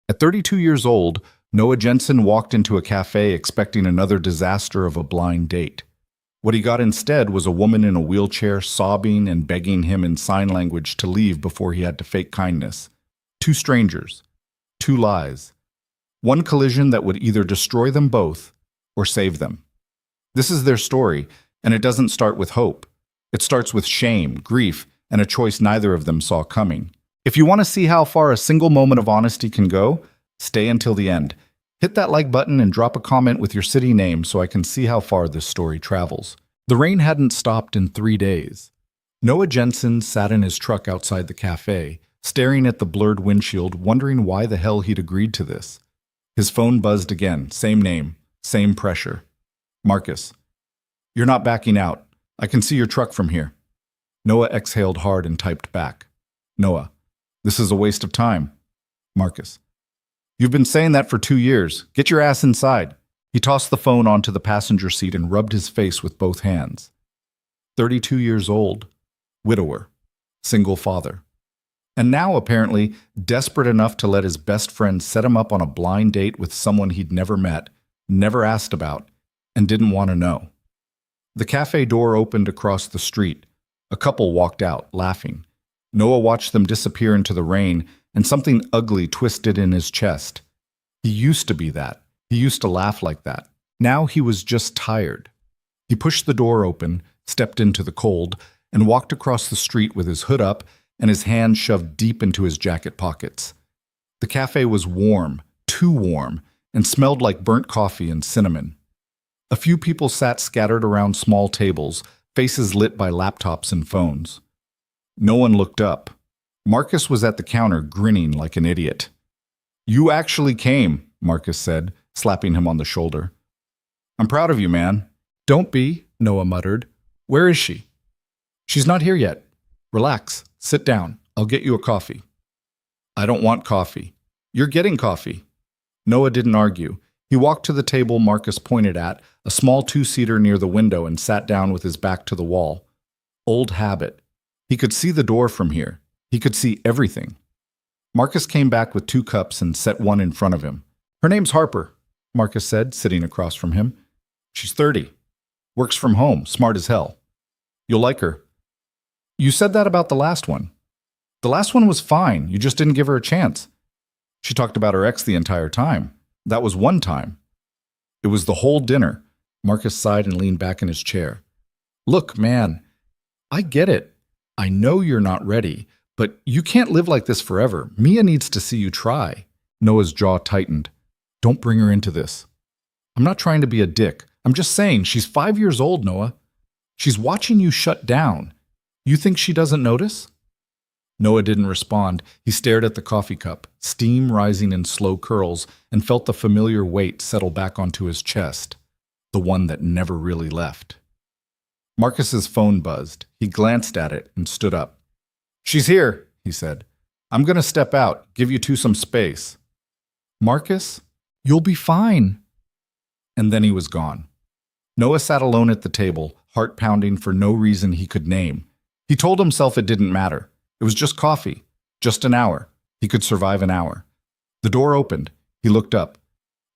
At 32 years old, Noah Jensen walked into a cafe expecting another disaster of a blind date. What he got instead was a woman in a wheelchair sobbing and begging him in sign language to leave before he had to fake kindness. Two strangers, two lies. One collision that would either destroy them both or save them. This is their story, and it doesn't start with hope. It starts with shame, grief, and a choice neither of them saw coming. If you want to see how far a single moment of honesty can go, stay until the end. Hit that like button and drop a comment with your city name so I can see how far this story travels. The rain hadn't stopped in 3 days. Noah Jensen sat in his truck outside the cafe, staring at the blurred windshield, wondering why the hell he'd agreed to this. His phone buzzed again, same name, same pressure. Marcus. You're not backing out. I can see your truck from here. Noah exhaled hard and typed back. Noah. This is a waste of time. Marcus. You've been saying that for 2 years. Get your ass inside. He tossed the phone onto the passenger seat and rubbed his face with both hands. 32 years old. Widower. Single father. And now, apparently, desperate enough to let his best friend set him up on a blind date with someone he'd never met, never asked about, and didn't want to know. The cafe door opened across the street. A couple walked out, laughing. Noah watched them disappear into the rain, and something ugly twisted in his chest. He used to be that. He used to laugh like that. Now he was just tired. He pushed the door open, stepped into the cold, and walked across the street with his hood up and his hands shoved deep into his jacket pockets. The cafe was warm, too warm, and smelled like burnt coffee and cinnamon. A few people sat scattered around small tables, faces lit by laptops and phones. No one looked up. Marcus was at the counter, grinning like an idiot. You actually came, Marcus said, slapping him on the shoulder. I'm proud of you, man. Don't be, Noah muttered. Where is she? She's not here yet. Relax. Sit down. I'll get you a coffee. I don't want coffee. You're getting coffee. Noah didn't argue. He walked to the table Marcus pointed at, a small two-seater near the window, and sat down with his back to the wall. Old habit. He could see the door from here. He could see everything. Marcus came back with 2 cups and set one in front of him. Her name's Harper, Marcus said, sitting across from him. She's 30. Works from home, smart as hell. You'll like her. You said that about the last one. The last one was fine. You just didn't give her a chance. She talked about her ex the entire time. That was one time. It was the whole dinner. Marcus sighed and leaned back in his chair. Look, man, I get it. I know you're not ready, but you can't live like this forever. Mia needs to see you try. Noah's jaw tightened. Don't bring her into this. I'm not trying to be a dick. I'm just saying she's 5 years old, Noah. She's watching you shut down. You think she doesn't notice? Noah didn't respond. He stared at the coffee cup, steam rising in slow curls, and felt the familiar weight settle back onto his chest, the one that never really left. Marcus's phone buzzed. He glanced at it and stood up. She's here, he said. I'm going to step out, give you two some space. Marcus, you'll be fine. And then he was gone. Noah sat alone at the table, heart pounding for no reason he could name. He told himself it didn't matter. It was just coffee, just an hour. He could survive an hour. The door opened. He looked up,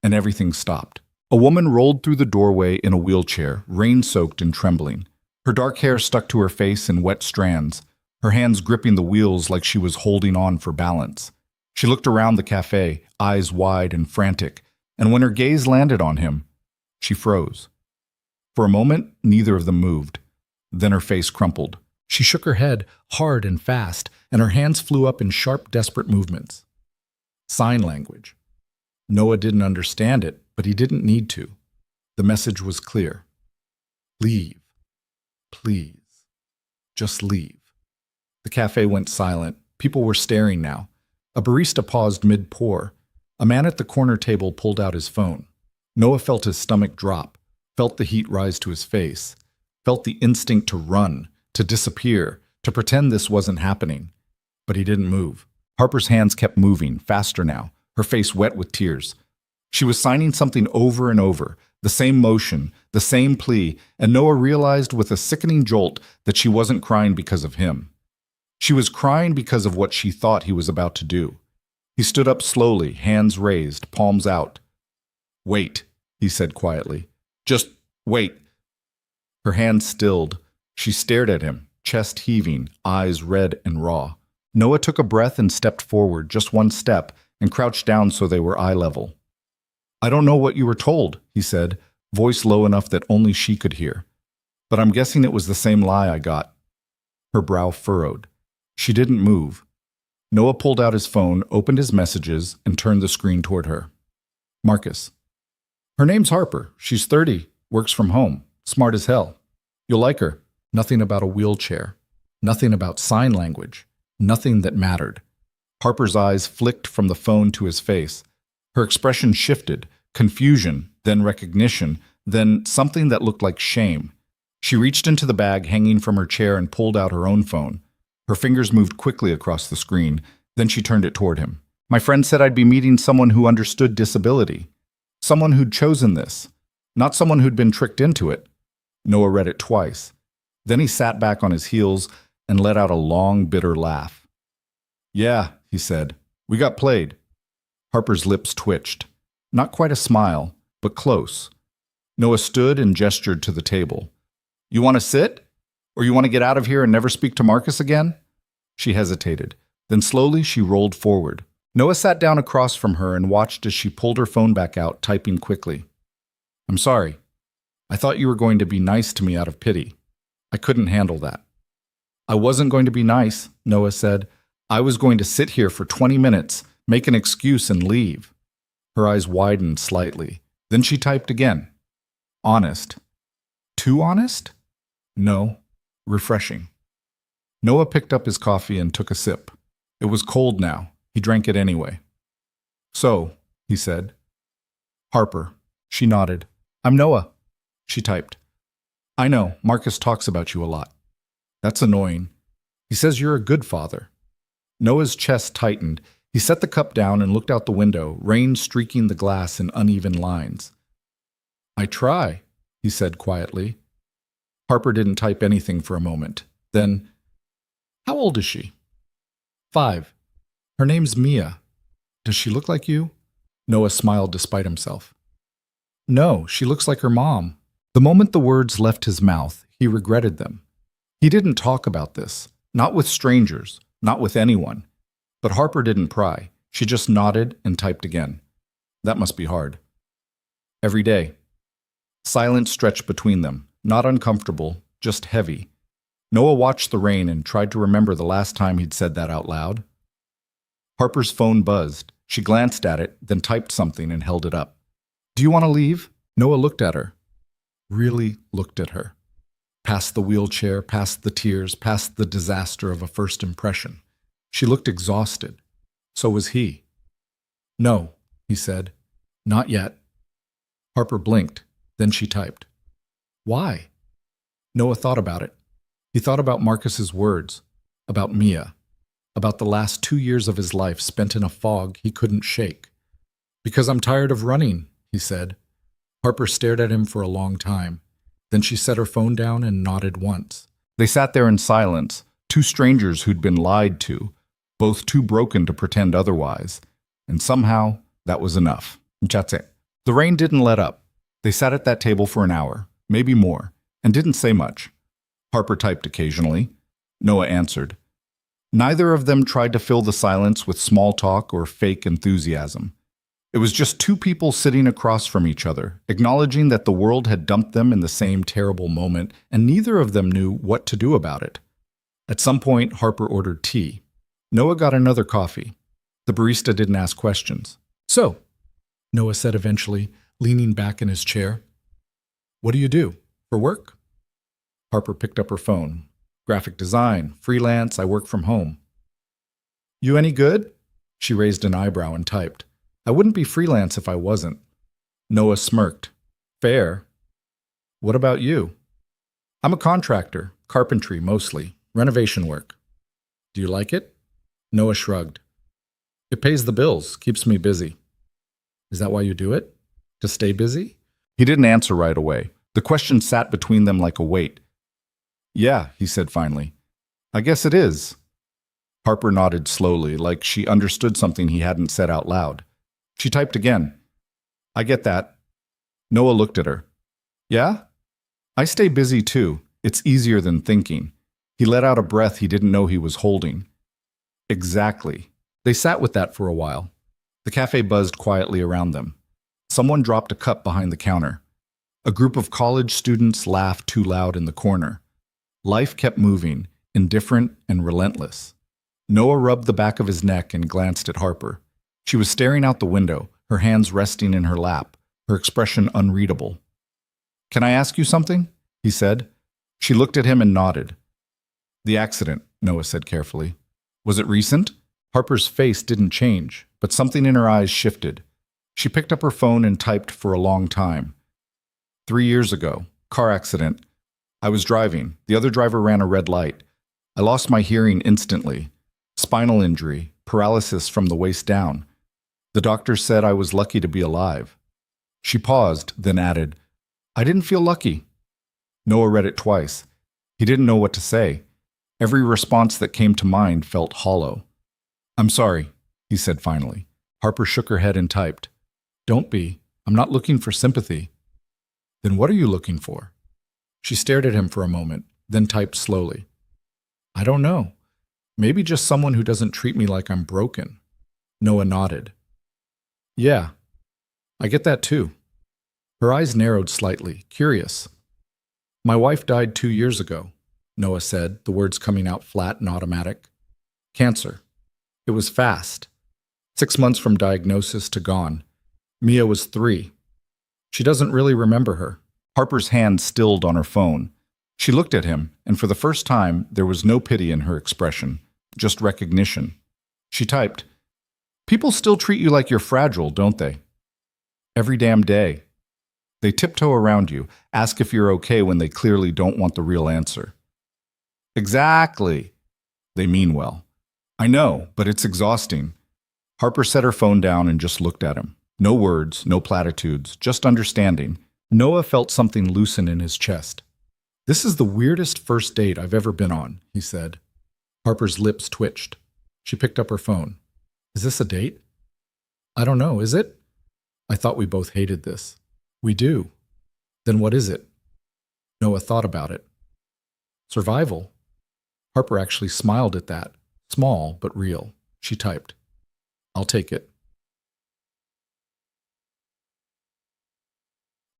and everything stopped. A woman rolled through the doorway in a wheelchair, rain-soaked and trembling. Her dark hair stuck to her face in wet strands, her hands gripping the wheels like she was holding on for balance. She looked around the cafe, eyes wide and frantic, and when her gaze landed on him, she froze. For a moment, neither of them moved. Then her face crumpled. She shook her head hard and fast, and her hands flew up in sharp, desperate movements. Sign language. Noah didn't understand it, but he didn't need to. The message was clear. Leave. Please. Just leave. The cafe went silent. People were staring now. A barista paused mid-pour. A man at the corner table pulled out his phone. Noah felt his stomach drop, felt the heat rise to his face, felt the instinct to run, to disappear, to pretend this wasn't happening. But he didn't move. Harper's hands kept moving, faster now, her face wet with tears. She was signing something over and over, the same motion, the same plea, and Noah realized with a sickening jolt that she wasn't crying because of him. She was crying because of what she thought he was about to do. He stood up slowly, hands raised, palms out. "Wait," he said quietly. "Just wait." Her hands stilled. She stared at him, chest heaving, eyes red and raw. Noah took a breath and stepped forward, just one step, and crouched down so they were eye level. "I don't know what you were told," he said, voice low enough that only she could hear. "But I'm guessing it was the same lie I got." Her brow furrowed. She didn't move. Noah pulled out his phone, opened his messages, and turned the screen toward her. "Marcus. Her name's Harper. She's 30, works from home, smart as hell. You'll like her. Nothing about a wheelchair. Nothing about sign language. Nothing that mattered." Harper's eyes flicked from the phone to his face. Her expression shifted, confusion, then recognition, then something that looked like shame. She reached into the bag hanging from her chair and pulled out her own phone. Her fingers moved quickly across the screen. Then she turned it toward him. "My friend said I'd be meeting someone who understood disability. Someone who'd chosen this. Not someone who'd been tricked into it." Noah read it twice. Then he sat back on his heels and let out a long, bitter laugh. "Yeah," he said. "We got played." Harper's lips twitched. Not quite a smile, but close. Noah stood and gestured to the table. "You want to sit? Or you want to get out of here and never speak to Marcus again?" She hesitated. Then slowly she rolled forward. Noah sat down across from her and watched as she pulled her phone back out, typing quickly. "I'm sorry. I thought you were going to be nice to me out of pity. I couldn't handle that." "I wasn't going to be nice," Noah said. "I was going to sit here for 20 minutes, make an excuse, and leave." Her eyes widened slightly. Then she typed again. "Honest. Too honest? No. Refreshing." Noah picked up his coffee and took a sip. It was cold now. He drank it anyway. "So," he said. "Harper." She nodded. "I'm Noah." She typed. "I know, Marcus talks about you a lot. That's annoying. He says you're a good father." Noah's chest tightened. He set the cup down and looked out the window, rain streaking the glass in uneven lines. "I try," he said quietly. Harper didn't type anything for a moment. Then, "How old is she?" 5. "Her name's Mia. Does she look like you?" Noah smiled despite himself. "No, she looks like her mom." The moment the words left his mouth, he regretted them. He didn't talk about this, not with strangers, not with anyone. But Harper didn't pry. She just nodded and typed again. That must be hard. "Every day." Silence stretched between them, not uncomfortable, just heavy. Noah watched the rain and tried to remember the last time he'd said that out loud. Harper's phone buzzed. She glanced at it, then typed something and held it up. "Do you want to leave?" Noah looked at her. Really looked at her. Past the wheelchair, past the tears, past the disaster of a first impression. She looked exhausted. So was he. "No," he said. "Not yet." Harper blinked. Then she typed. "Why?" Noah thought about it. He thought about Marcus's words, about Mia, about the last 2 years of his life spent in a fog he couldn't shake. "Because I'm tired of running," he said. Harper stared at him for a long time. Then she set her phone down and nodded once. They sat there in silence, two strangers who'd been lied to, both too broken to pretend otherwise. And somehow, that was enough. That's it. The rain didn't let up. They sat at that table for an hour, maybe more, and didn't say much. Harper typed occasionally. Noah answered. Neither of them tried to fill the silence with small talk or fake enthusiasm. It was just two people sitting across from each other, acknowledging that the world had dumped them in the same terrible moment, and neither of them knew what to do about it. At some point, Harper ordered tea. Noah got another coffee. The barista didn't ask questions. "So," Noah said eventually, leaning back in his chair, "what do you do? For work?" Harper picked up her phone. "Graphic design, freelance, I work from home." "You any good?" She raised an eyebrow and typed. "I wouldn't be freelance if I wasn't." Noah smirked. "Fair. What about you?" "I'm a contractor, carpentry mostly, renovation work." "Do you like it?" Noah shrugged. "It pays the bills, keeps me busy." "Is that why you do it? To stay busy?" He didn't answer right away. The question sat between them like a weight. "Yeah," he said finally. "I guess it is." Harper nodded slowly, like she understood something he hadn't said out loud. She typed again. I get that. Noah looked at her. Yeah? I stay busy too. It's easier than thinking. He let out a breath he didn't know he was holding. Exactly. They sat with that for a while. The cafe buzzed quietly around them. Someone dropped a cup behind the counter. A group of college students laughed too loud in the corner. Life kept moving, indifferent and relentless. Noah rubbed the back of his neck and glanced at Harper. She was staring out the window, her hands resting in her lap, her expression unreadable. Can I ask you something? He said. She looked at him and nodded. The accident, Noah said carefully. Was it recent? Harper's face didn't change, but something in her eyes shifted. She picked up her phone and typed for a long time. 3 years ago, car accident. I was driving. The other driver ran a red light. I lost my hearing instantly. Spinal injury, paralysis from the waist down. The doctor said I was lucky to be alive. She paused, then added, I didn't feel lucky. Noah read it twice. He didn't know what to say. Every response that came to mind felt hollow. I'm sorry, he said finally. Harper shook her head and typed. Don't be. I'm not looking for sympathy. Then what are you looking for? She stared at him for a moment, then typed slowly. I don't know. Maybe just someone who doesn't treat me like I'm broken. Noah nodded. Yeah, I get that too. Her eyes narrowed slightly, curious. My wife died 2 years ago, Noah said, the words coming out flat and automatic. Cancer. It was fast. 6 months from diagnosis to gone. Mia was 3. She doesn't really remember her. Harper's hand stilled on her phone. She looked at him, and for the first time, there was no pity in her expression, just recognition. She typed, People still treat you like you're fragile, don't they? Every damn day. They tiptoe around you, ask if you're okay when they clearly don't want the real answer. Exactly. They mean well. I know, but it's exhausting. Harper set her phone down and just looked at him. No words, no platitudes, just understanding. Noah felt something loosen in his chest. This is the weirdest first date I've ever been on, he said. Harper's lips twitched. She picked up her phone. Is this a date? I don't know, is it? I thought we both hated this. We do. Then what is it? Noah thought about it. Survival. Harper actually smiled at that. Small, but real. She typed. I'll take it.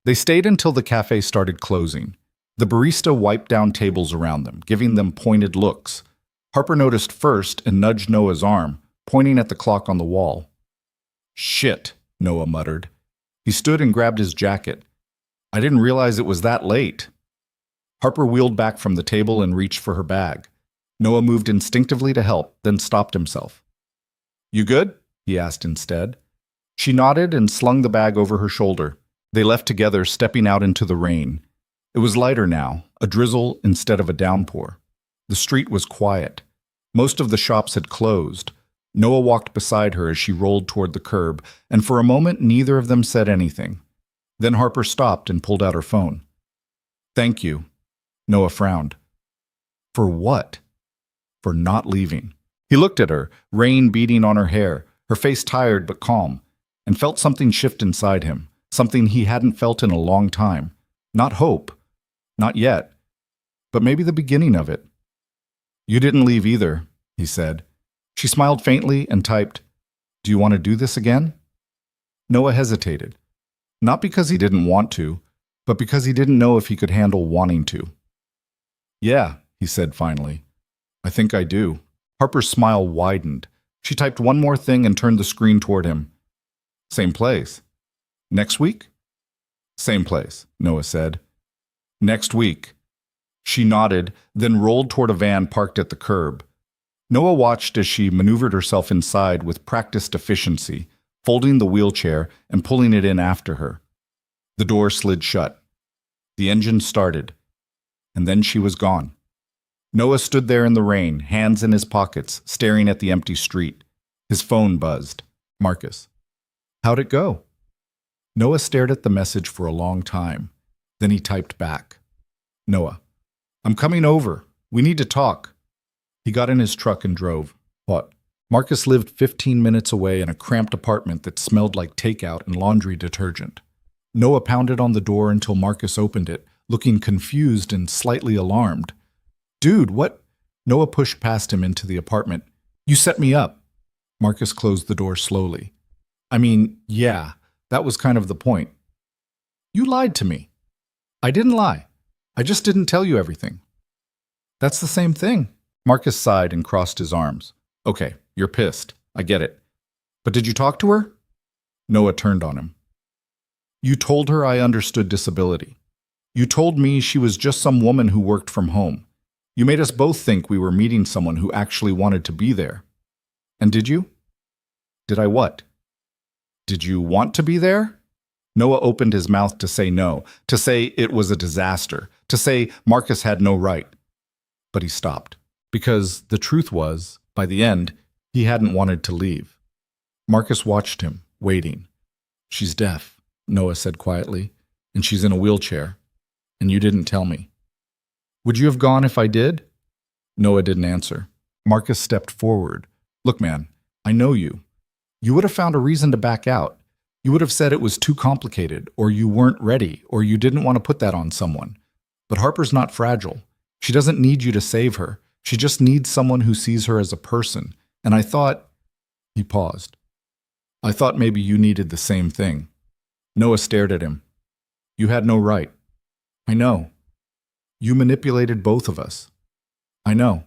They stayed until the cafe started closing. The barista wiped down tables around them, giving them pointed looks. Harper noticed first and nudged Noah's arm, pointing at the clock on the wall. Shit, Noah muttered. He stood and grabbed his jacket. I didn't realize it was that late. Harper wheeled back from the table and reached for her bag. Noah moved instinctively to help, then stopped himself. You good? He asked instead. She nodded and slung the bag over her shoulder. They left together, stepping out into the rain. It was lighter now, a drizzle instead of a downpour. The street was quiet. Most of the shops had closed. Noah walked beside her as she rolled toward the curb, and for a moment neither of them said anything. Then Harper stopped and pulled out her phone. Thank you. Noah frowned. For what? For not leaving. He looked at her, rain beating on her hair, her face tired but calm, and felt something shift inside him, something he hadn't felt in a long time. Not hope. Not yet. But maybe the beginning of it. You didn't leave either, he said. She smiled faintly and typed, Do you want to do this again? Noah hesitated. Not because he didn't want to, but because he didn't know if he could handle wanting to. Yeah, he said finally. I think I do. Harper's smile widened. She typed one more thing and turned the screen toward him. Same place. Next week? Same place, Noah said. Next week. She nodded, then rolled toward a van parked at the curb. Noah watched as she maneuvered herself inside with practiced efficiency, folding the wheelchair and pulling it in after her. The door slid shut. The engine started. And then she was gone. Noah stood there in the rain, hands in his pockets, staring at the empty street. His phone buzzed. Marcus. How'd it go? Noah stared at the message for a long time. Then he typed back. Noah. I'm coming over. We need to talk. He got in his truck and drove. What? Marcus lived 15 minutes away in a cramped apartment that smelled like takeout and laundry detergent. Noah pounded on the door until Marcus opened it, looking confused and slightly alarmed. Dude, what? Noah pushed past him into the apartment. You set me up. Marcus closed the door slowly. I mean, yeah, that was kind of the point. You lied to me. I didn't lie. I just didn't tell you everything. That's the same thing. Marcus sighed and crossed his arms. Okay, you're pissed. I get it. But did you talk to her? Noah turned on him. You told her I understood disability. You told me she was just some woman who worked from home. You made us both think we were meeting someone who actually wanted to be there. And did you? Did I what? Did you want to be there? Noah opened his mouth to say no, to say it was a disaster, to say Marcus had no right. But he stopped, because the truth was, by the end, he hadn't wanted to leave. Marcus watched him, waiting. She's deaf, Noah said quietly, and she's in a wheelchair, and you didn't tell me. Would you have gone if I did? Noah didn't answer. Marcus stepped forward. Look, man, I know you. You would have found a reason to back out. You would have said it was too complicated, or you weren't ready, or you didn't want to put that on someone. But Harper's not fragile. She doesn't need you to save her. She just needs someone who sees her as a person. And I thought... He paused. I thought maybe you needed the same thing. Noah stared at him. You had no right. I know. You manipulated both of us. I know.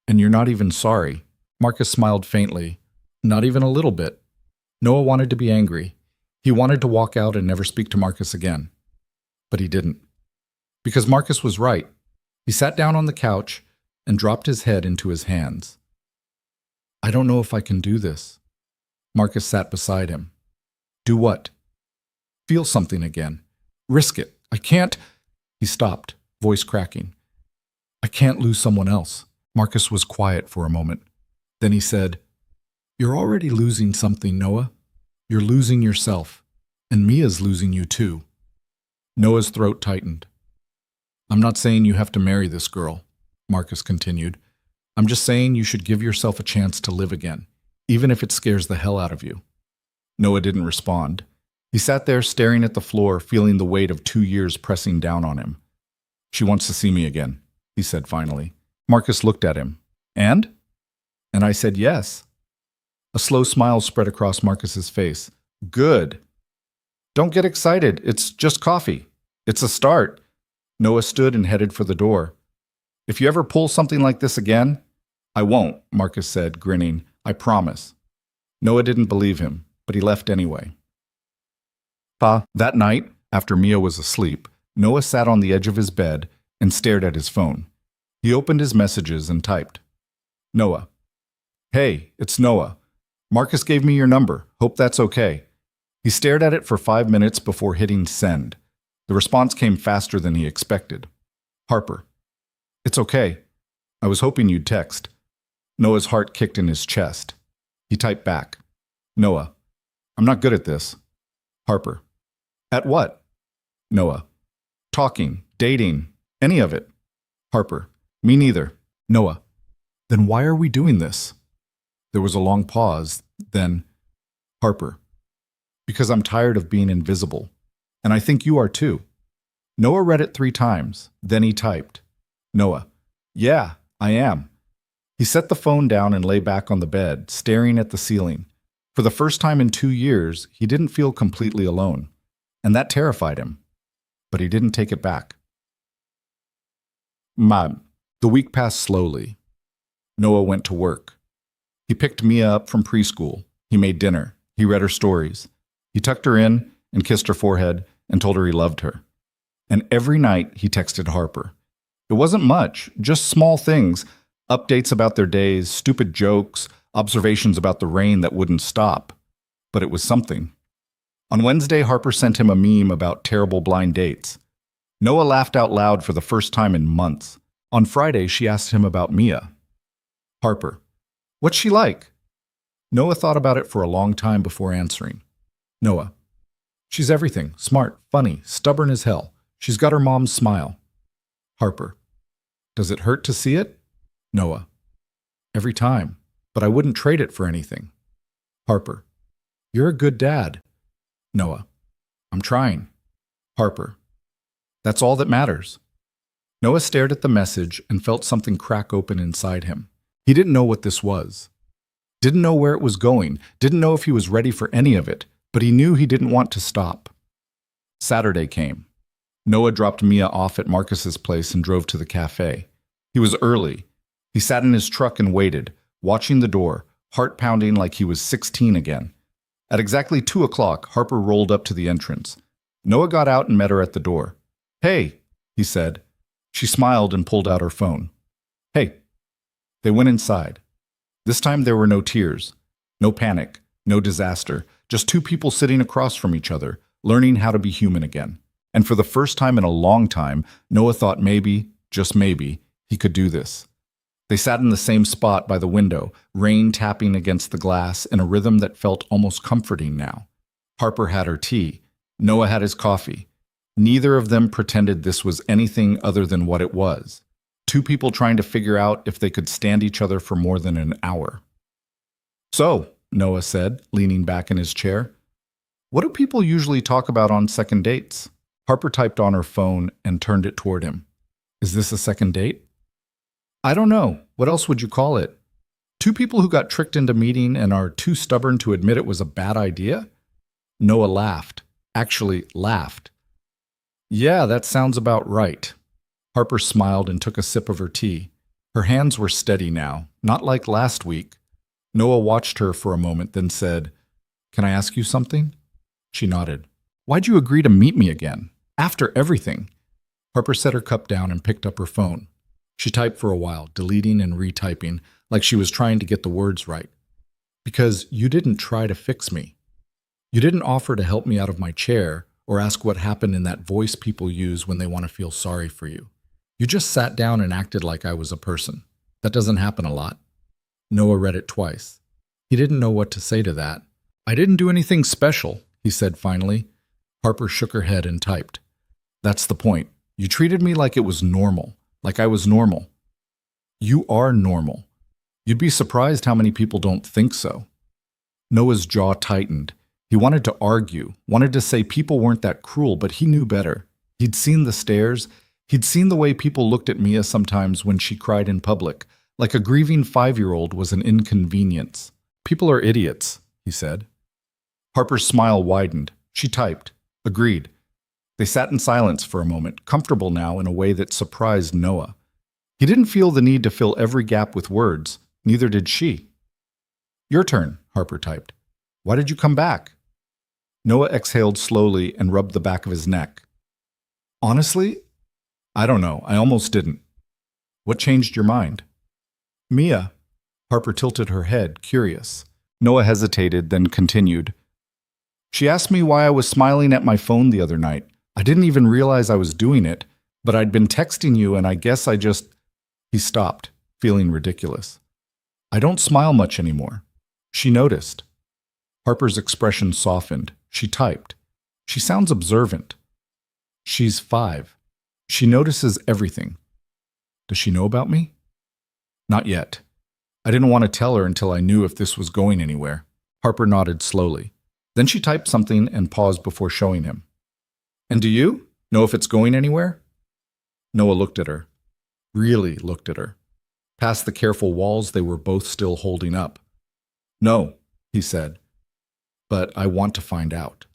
And you're not even sorry. Marcus smiled faintly. Not even a little bit. Noah wanted to be angry. He wanted to walk out and never speak to Marcus again. But he didn't. Because Marcus was right. He sat down on the couch and dropped his head into his hands. I don't know if I can do this. Marcus sat beside him. Do what? Feel something again. Risk it. I can't... He stopped, voice cracking. I can't lose someone else. Marcus was quiet for a moment. Then he said, You're already losing something, Noah. You're losing yourself. And Mia's losing you too. Noah's throat tightened. I'm not saying you have to marry this girl, Marcus continued. I'm just saying you should give yourself a chance to live again, even if it scares the hell out of you. Noah didn't respond. He sat there staring at the floor, feeling the weight of 2 years pressing down on him. She wants to see me again, he said finally. Marcus looked at him. And? And I said yes. A slow smile spread across Marcus's face. Good. Don't get excited. It's just coffee. It's a start. Noah stood and headed for the door. If you ever pull something like this again, I won't, Marcus said, grinning. I promise. Noah didn't believe him, but he left anyway. That night, after Mia was asleep, Noah sat on the edge of his bed and stared at his phone. He opened his messages and typed. Noah. Hey, it's Noah. Marcus gave me your number. Hope that's okay. He stared at it for 5 minutes before hitting send. The response came faster than he expected. Harper. It's okay. I was hoping you'd text. Noah's heart kicked in his chest. He typed back. Noah. I'm not good at this. Harper. At what? Noah. Talking, dating, any of it. Harper. Me neither. Noah. Then why are we doing this? There was a long pause, then, Harper. Because I'm tired of being invisible. And I think you are too. Noah read it 3 times, then he typed. Noah. Yeah, I am. He set the phone down and lay back on the bed, staring at the ceiling. For the first time in 2 years, he didn't feel completely alone. And that terrified him. But he didn't take it back. The week passed slowly. Noah went to work. He picked Mia up from preschool. He made dinner. He read her stories. He tucked her in and kissed her forehead and told her he loved her. And every night he texted Harper. It wasn't much, just small things, updates about their days, stupid jokes, observations about the rain that wouldn't stop. But it was something. On Wednesday, Harper sent him a meme about terrible blind dates. Noah laughed out loud for the first time in months. On Friday, she asked him about Mia. Harper. What's she like? Noah thought about it for a long time before answering. Noah. She's everything. Smart, funny, stubborn as hell. She's got her mom's smile. Harper. Does it hurt to see it? Noah. Every time. but I wouldn't trade it for anything. Harper. You're a good dad. Noah. I'm trying. Harper. That's all that matters. Noah stared at the message and felt something crack open inside him. He didn't know what this was. Didn't know where it was going, didn't know if he was ready for any of it, but he knew he didn't want to stop. Saturday came. Noah dropped Mia off at Marcus's place and drove to the cafe. He was early. He sat in his truck and waited, watching the door, heart pounding like he was 16 again. At exactly 2 o'clock, Harper rolled up to the entrance. Noah got out and met her at the door. Hey, he said. She smiled and pulled out her phone. Hey. They went inside. This time there were no tears, no panic, no disaster, just two people sitting across from each other, learning how to be human again. And for the first time in a long time, Noah thought maybe, just maybe, he could do this. They sat in the same spot by the window, rain tapping against the glass in a rhythm that felt almost comforting now. Harper had her tea. Noah had his coffee. Neither of them pretended this was anything other than what it was. Two people trying to figure out if they could stand each other for more than an hour. So, Noah said, leaning back in his chair, what do people usually talk about on second dates? Harper typed on her phone and turned it toward him. Is this a second date? I don't know. What else would you call it? Two people who got tricked into meeting and are too stubborn to admit it was a bad idea? Noah laughed. Actually, laughed. Yeah, that sounds about right. Harper smiled and took a sip of her tea. Her hands were steady now, not like last week. Noah watched her for a moment, then said, Can I ask you something? She nodded. Why'd you agree to meet me again? After everything? Harper set her cup down and picked up her phone. She typed for a while, deleting and retyping, like she was trying to get the words right. Because you didn't try to fix me. You didn't offer to help me out of my chair or ask what happened in that voice people use when they want to feel sorry for you. You just sat down and acted like I was a person. That doesn't happen a lot. Noah read it twice. He didn't know what to say to that. I didn't do anything special, he said finally. Harper shook her head and typed. That's the point. You treated me like it was normal, like I was normal. You are normal. You'd be surprised how many people don't think so. Noah's jaw tightened. He wanted to argue, wanted to say people weren't that cruel, but he knew better. He'd seen the stares. He'd seen the way people looked at Mia sometimes when she cried in public, like a grieving 5-year-old was an inconvenience. People are idiots, he said. Harper's smile widened. She typed. Agreed. They sat in silence for a moment, comfortable now in a way that surprised Noah. He didn't feel the need to fill every gap with words. Neither did she. Your turn, Harper typed. Why did you come back? Noah exhaled slowly and rubbed the back of his neck. Honestly, I don't know. I almost didn't. What changed your mind? Mia. Harper tilted her head, curious. Noah hesitated, then continued. She asked me why I was smiling at my phone the other night. I didn't even realize I was doing it, but I'd been texting you and I guess I just... He stopped, feeling ridiculous. I don't smile much anymore. She noticed. Harper's expression softened. She typed. She sounds observant. She's 5. She notices everything. Does she know about me? Not yet. I didn't want to tell her until I knew if this was going anywhere. Harper nodded slowly. Then she typed something and paused before showing him. And do you know if it's going anywhere? Noah looked at her. Really looked at her. Past the careful walls they were both still holding up. No, he said. But I want to find out.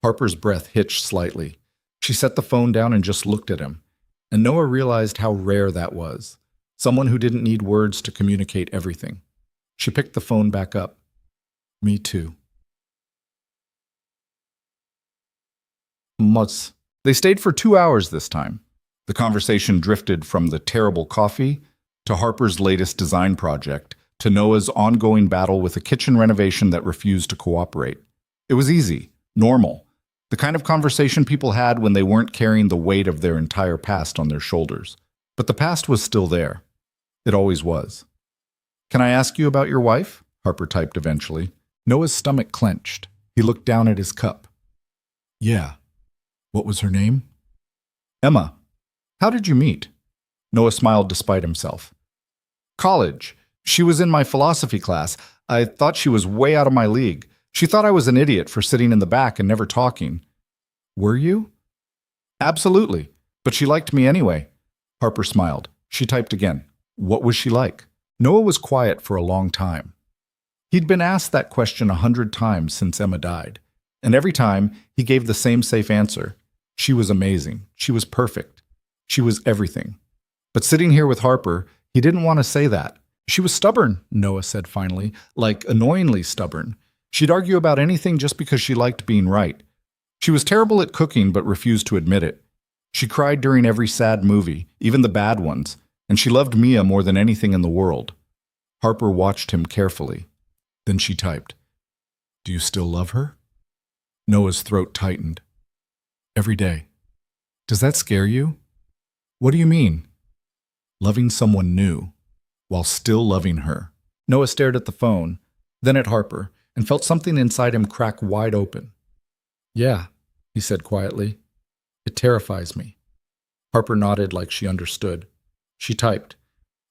Harper's breath hitched slightly. She set the phone down and just looked at him. And Noah realized how rare that was. Someone who didn't need words to communicate everything. She picked the phone back up. Me too. They stayed for 2 hours this time. The conversation drifted from the terrible coffee to Harper's latest design project to Noah's ongoing battle with a kitchen renovation that refused to cooperate. It was easy, normal, the kind of conversation people had when they weren't carrying the weight of their entire past on their shoulders. But the past was still there. It always was. Can I ask you about your wife? Harper typed eventually. Noah's stomach clenched. He looked down at his cup. Yeah. What was her name? Emma. How did you meet? Noah smiled despite himself. College. She was in my philosophy class. I thought she was way out of my league. She thought I was an idiot for sitting in the back and never talking. Were you? Absolutely. But she liked me anyway. Harper smiled. She typed again. What was she like? Noah was quiet for a long time. He'd been asked that question 100 times since Emma died, and every time he gave the same safe answer. She was amazing. She was perfect. She was everything. But sitting here with Harper, he didn't want to say that. She was stubborn, Noah said finally, like annoyingly stubborn. She'd argue about anything just because she liked being right. She was terrible at cooking but refused to admit it. She cried during every sad movie, even the bad ones, and she loved Mia more than anything in the world. Harper watched him carefully. Then she typed, "Do you still love her?" Noah's throat tightened. "Every day." "Does that scare you?" "What do you mean?" "Loving someone new, while still loving her." Noah stared at the phone, then at Harper, and felt something inside him crack wide open. "Yeah," he said quietly. "It terrifies me." Harper nodded like she understood. She typed,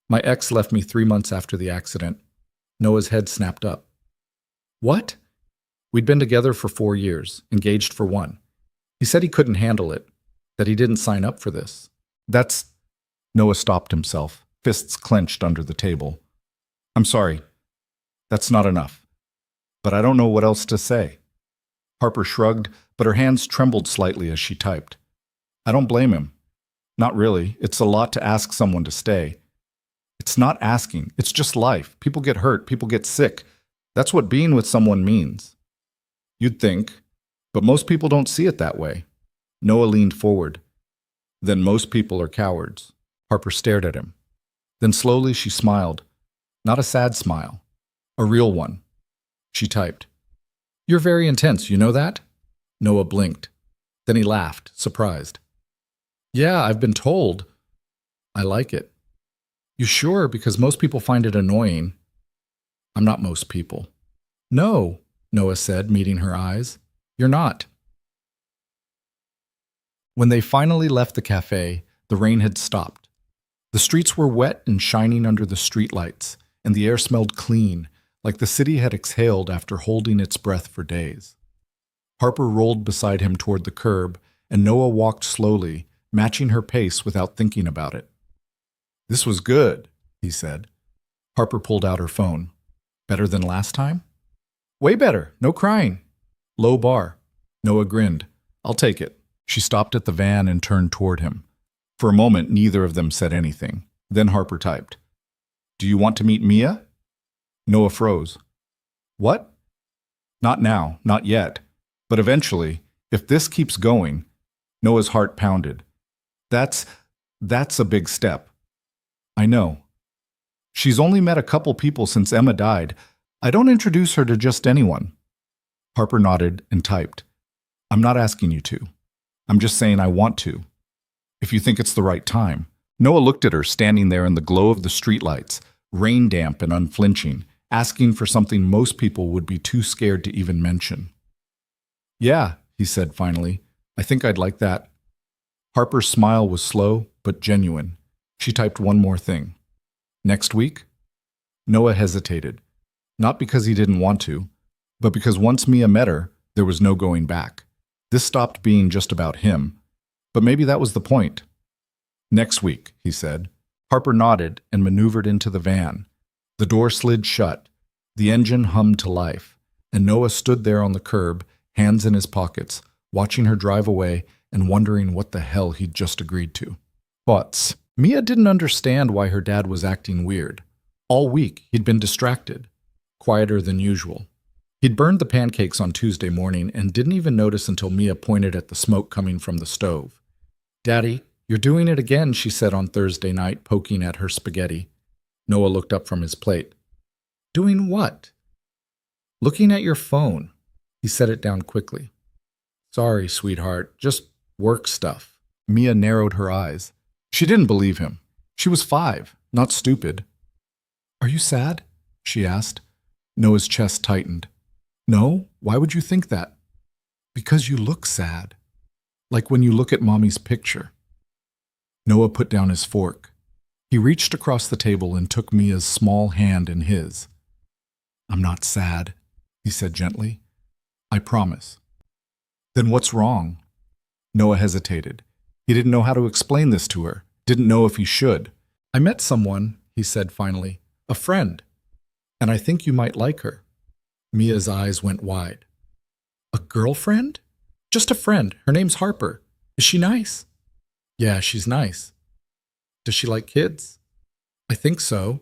"My ex left me 3 months after the accident." Noah's head snapped up. "What?" "We'd been together for 4 years, engaged for 1. He said he couldn't handle it, that he didn't sign up for this." "That's—" Noah stopped himself, fists clenched under the table. "I'm sorry. That's not enough. But I don't know what else to say." Harper shrugged, but her hands trembled slightly as she typed. "I don't blame him. Not really. It's a lot to ask someone to stay. It's not asking. It's just life. People get hurt. People get sick. That's what being with someone means." "You'd think. But most people don't see it that way." Noah leaned forward. "Then most people are cowards." Harper stared at him. Then slowly she smiled. Not a sad smile. A real one. She typed, "You're very intense, you know that?" Noah blinked. Then he laughed, surprised. "Yeah, I've been told. I like it." "You sure? Because most people find it annoying." "I'm not most people." "No," Noah said, meeting her eyes. "You're not." When they finally left the cafe, the rain had stopped. The streets were wet and shining under the streetlights, and the air smelled clean, like the city had exhaled after holding its breath for days. Harper rolled beside him toward the curb, and Noah walked slowly, matching her pace without thinking about it. "This was good," he said. Harper pulled out her phone. "Better than last time?" "Way better. No crying." "Low bar." Noah grinned. "I'll take it." She stopped at the van and turned toward him. For a moment, neither of them said anything. Then Harper typed, "Do you want to meet Mia?" Noah froze. "What?" "Not now, not yet. But eventually, if this keeps going." Noah's heart pounded. That's a big step." "I know. She's only met a couple people since Emma died. I don't introduce her to just anyone." Harper nodded and typed, "I'm not asking you to. I'm just saying I want to. If you think it's the right time." Noah looked at her standing there in the glow of the streetlights, rain damp and unflinching, asking for something most people would be too scared to even mention. "Yeah," he said finally. "I think I'd like that." Harper's smile was slow but genuine. She typed one more thing. "Next week?" Noah hesitated, not because he didn't want to, but because once Mia met her, there was no going back. This stopped being just about him, but maybe that was the point. "Next week," he said. Harper nodded and maneuvered into the van. The door slid shut. The engine hummed to life, and Noah stood there on the curb, hands in his pockets, watching her drive away and wondering what the hell he'd just agreed to. Thoughts. Mia didn't understand why her dad was acting weird. All week, he'd been distracted, quieter than usual. He'd burned the pancakes on Tuesday morning and didn't even notice until Mia pointed at the smoke coming from the stove. "Daddy, you're doing it again," she said on Thursday night, poking at her spaghetti. Noah looked up from his plate. "Doing what?" "Looking at your phone." He set it down quickly. "Sorry, sweetheart, just work stuff." Mia narrowed her eyes. She didn't believe him. She was 5, not stupid. "Are you sad?" she asked. Noah's chest tightened. "No, why would you think that?" "Because you look sad. Like when you look at Mommy's picture." Noah put down his fork. He reached across the table and took Mia's small hand in his. "I'm not sad," he said gently. "I promise." "Then what's wrong?" Noah hesitated. He didn't know how to explain this to her, didn't know if he should. "I met someone," he said finally, "a friend, and I think you might like her." Mia's eyes went wide. "A girlfriend?" "Just a friend. Her name's Harper. Is she nice?" "Yeah, she's nice." "Does she like kids?" "I think so."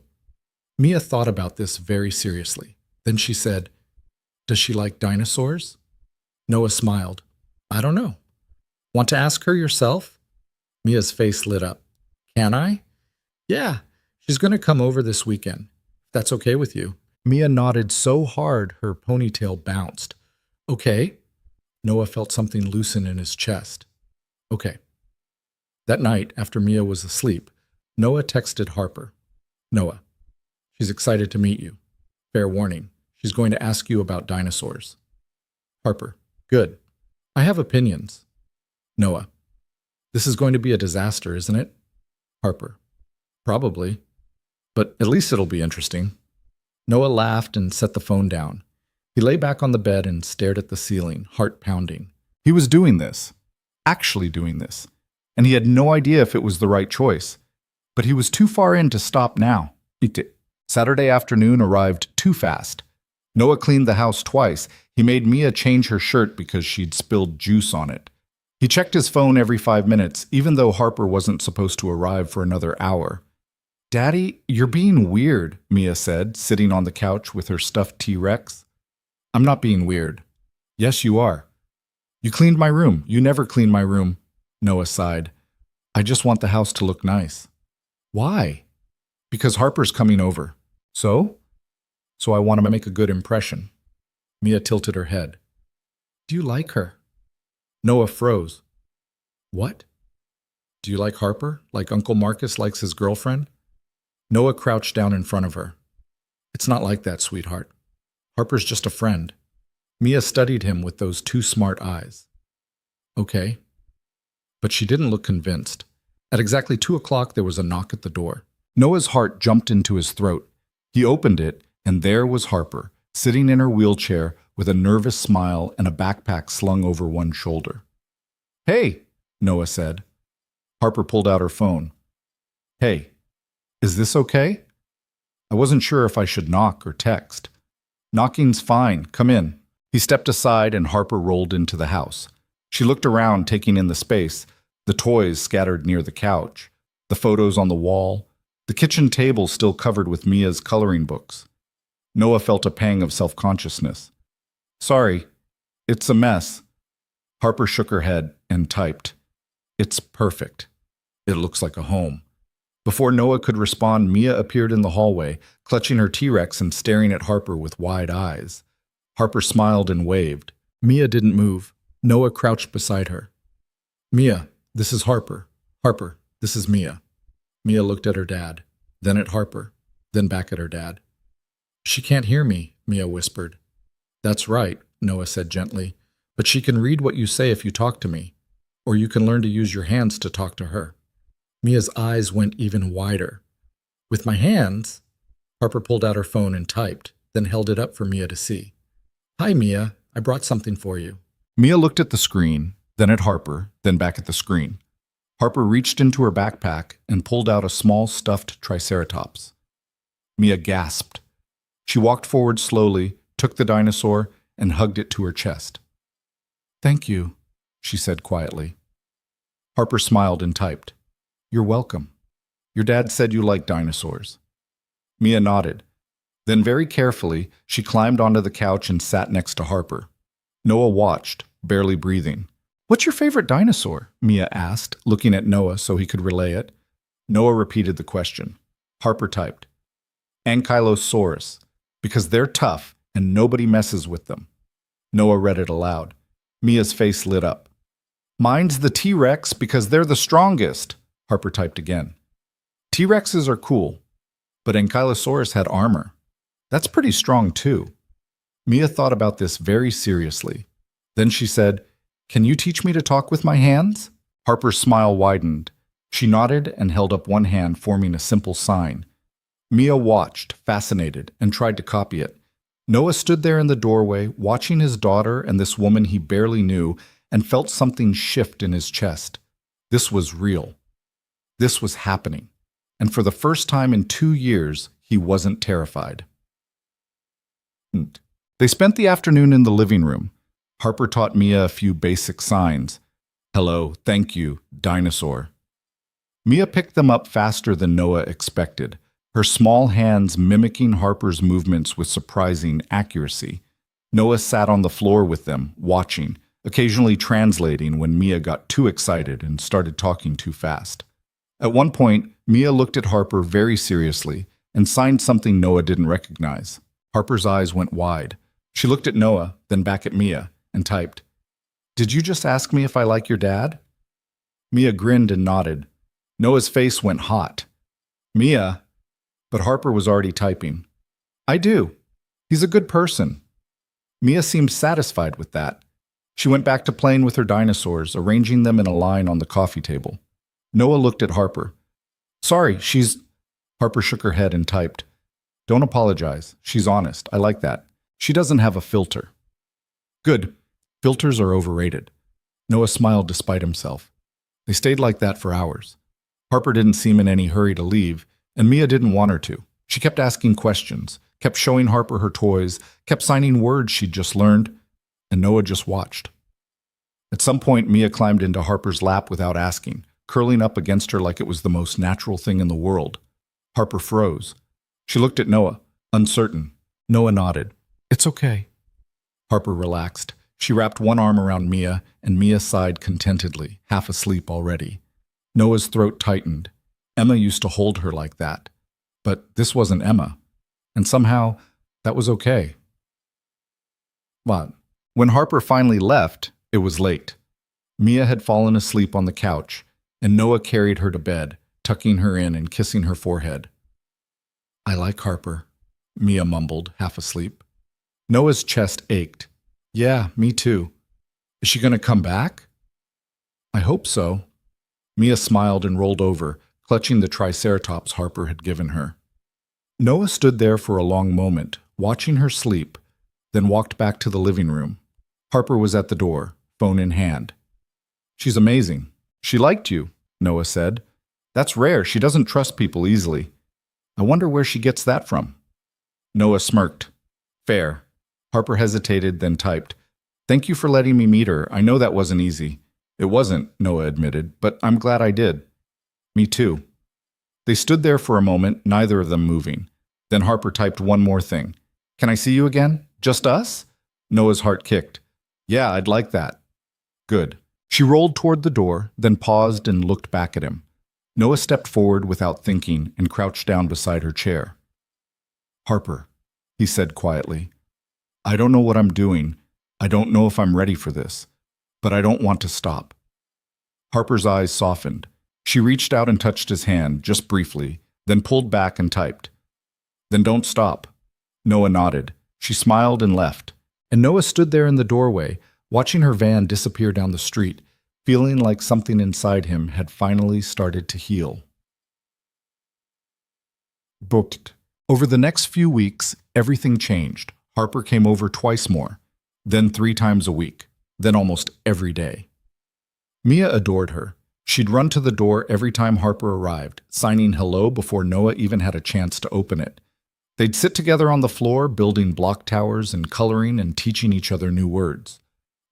Mia thought about this very seriously. Then she said, "Does she like dinosaurs?" Noah smiled. "I don't know. Want to ask her yourself?" Mia's face lit up. "Can I?" "Yeah, she's going to come over this weekend. If that's okay with you." Mia nodded so hard her ponytail bounced. "Okay." Noah felt something loosen in his chest. "Okay." That night, after Mia was asleep, Noah texted Harper. "Noah, she's excited to meet you. Fair warning, she's going to ask you about dinosaurs." Harper, "Good. I have opinions." Noah, "This is going to be a disaster, isn't it?" Harper, "Probably. But at least it'll be interesting." Noah laughed and set the phone down. He lay back on the bed and stared at the ceiling, heart pounding. He was doing this, actually doing this, and he had no idea if it was the right choice. But he was too far in to stop now. Saturday afternoon arrived too fast. Noah cleaned the house twice. He made Mia change her shirt because she'd spilled juice on it. He checked his phone every 5 minutes, even though Harper wasn't supposed to arrive for another hour. "Daddy, you're being weird," Mia said, sitting on the couch with her stuffed T-Rex. "I'm not being weird." "Yes, you are. You cleaned my room. You never clean my room." Noah sighed. "I just want the house to look nice." "Why?" "Because Harper's coming over." "So?" "So I want to make a good impression." Mia tilted her head. "Do you like her?" Noah froze. "What?" "Do you like Harper, like Uncle Marcus likes his girlfriend?" Noah crouched down in front of her. "It's not like that, sweetheart. Harper's just a friend." Mia studied him with those two smart eyes. "Okay." But she didn't look convinced. At exactly 2 o'clock, there was a knock at the door. Noah's heart jumped into his throat. He opened it, and there was Harper, sitting in her wheelchair with a nervous smile and a backpack slung over one shoulder. "Hey," Noah said. Harper pulled out her phone. "Hey, is this okay?" "I wasn't sure if I should knock or text." "Knocking's fine. Come in." He stepped aside and Harper rolled into the house. She looked around, taking in the space, the toys scattered near the couch, the photos on the wall, the kitchen table still covered with Mia's coloring books. Noah felt a pang of self-consciousness. "Sorry, it's a mess." Harper shook her head and typed, "It's perfect. It looks like a home." Before Noah could respond, Mia appeared in the hallway, clutching her T-Rex and staring at Harper with wide eyes. Harper smiled and waved. Mia didn't move. Noah crouched beside her. "Mia, this is Harper. Harper, this is Mia." Mia looked at her dad, then at Harper, then back at her dad. "She can't hear me," Mia whispered. "That's right," Noah said gently, "but she can read what you say if you talk to me, or you can learn to use your hands to talk to her." Mia's eyes went even wider. "With my hands?" Harper pulled out her phone and typed, then held it up for Mia to see. "Hi, Mia. I brought something for you." Mia looked at the screen, then at Harper, then back at the screen. Harper reached into her backpack and pulled out a small stuffed triceratops. Mia gasped. She walked forward slowly, took the dinosaur, and hugged it to her chest. "Thank you," she said quietly. Harper smiled and typed, "You're welcome. Your dad said you like dinosaurs." Mia nodded. Then very carefully, she climbed onto the couch and sat next to Harper. Noah watched, barely breathing. "What's your favorite dinosaur?" Mia asked, looking at Noah so he could relay it. Noah repeated the question. Harper typed, "Ankylosaurus, because they're tough and nobody messes with them." Noah read it aloud. Mia's face lit up. "Mine's the T-Rex because they're the strongest," Harper typed again. "T-Rexes are cool, but Ankylosaurus had armor. That's pretty strong too." Mia thought about this very seriously. Then she said, "Can you teach me to talk with my hands?" Harper's smile widened. She nodded and held up one hand, forming a simple sign. Mia watched, fascinated, and tried to copy it. Noah stood there in the doorway, watching his daughter and this woman he barely knew, and felt something shift in his chest. This was real. This was happening. And for the first time in 2 years, he wasn't terrified. They spent the afternoon in the living room. Harper taught Mia a few basic signs. Hello, thank you, dinosaur. Mia picked them up faster than Noah expected, her small hands mimicking Harper's movements with surprising accuracy. Noah sat on the floor with them, watching, occasionally translating when Mia got too excited and started talking too fast. At one point, Mia looked at Harper very seriously and signed something Noah didn't recognize. Harper's eyes went wide. She looked at Noah, then back at Mia, and typed, "Did you just ask me if I like your dad?" Mia grinned and nodded. Noah's face went hot. "Mia," but Harper was already typing. "I do. He's a good person." Mia seemed satisfied with that. She went back to playing with her dinosaurs, arranging them in a line on the coffee table. Noah looked at Harper. "Sorry, she's—" Harper shook her head and typed, "Don't apologize. She's honest. I like that. She doesn't have a filter." "Good. Filters are overrated." Noah smiled despite himself. They stayed like that for hours. Harper didn't seem in any hurry to leave, and Mia didn't want her to. She kept asking questions, kept showing Harper her toys, kept signing words she'd just learned, and Noah just watched. At some point, Mia climbed into Harper's lap without asking, curling up against her like it was the most natural thing in the world. Harper froze. She looked at Noah, uncertain. Noah nodded. "It's okay." Harper relaxed. She wrapped one arm around Mia, and Mia sighed contentedly, half asleep already. Noah's throat tightened. Emma used to hold her like that. But this wasn't Emma. And somehow, that was okay. But when Harper finally left, it was late. Mia had fallen asleep on the couch, and Noah carried her to bed, tucking her in and kissing her forehead. "I like Harper," Mia mumbled, half asleep. Noah's chest ached. "Yeah, me too. Is she going to come back?" "I hope so." Mia smiled and rolled over, clutching the triceratops Harper had given her. Noah stood there for a long moment, watching her sleep, then walked back to the living room. Harper was at the door, phone in hand. "She's amazing. She liked you," Noah said. "That's rare. She doesn't trust people easily. I wonder where she gets that from." Noah smirked. "Fair." Harper hesitated, then typed, "Thank you for letting me meet her. I know that wasn't easy." "It wasn't," Noah admitted, "but I'm glad I did." "Me too." They stood there for a moment, neither of them moving. Then Harper typed one more thing. "Can I see you again? Just us?" Noah's heart kicked. "Yeah, I'd like that." "Good." She rolled toward the door, then paused and looked back at him. Noah stepped forward without thinking and crouched down beside her chair. "Harper," he said quietly, "I don't know what I'm doing. I don't know if I'm ready for this. But I don't want to stop." Harper's eyes softened. She reached out and touched his hand, just briefly, then pulled back and typed. "Then don't stop." Noah nodded. She smiled and left. And Noah stood there in the doorway, watching her van disappear down the street, feeling like something inside him had finally started to heal. Booked. Over the next few weeks, everything changed. Harper came over twice more, then 3 times a week, then almost every day. Mia adored her. She'd run to the door every time Harper arrived, signing hello before Noah even had a chance to open it. They'd sit together on the floor, building block towers and coloring and teaching each other new words.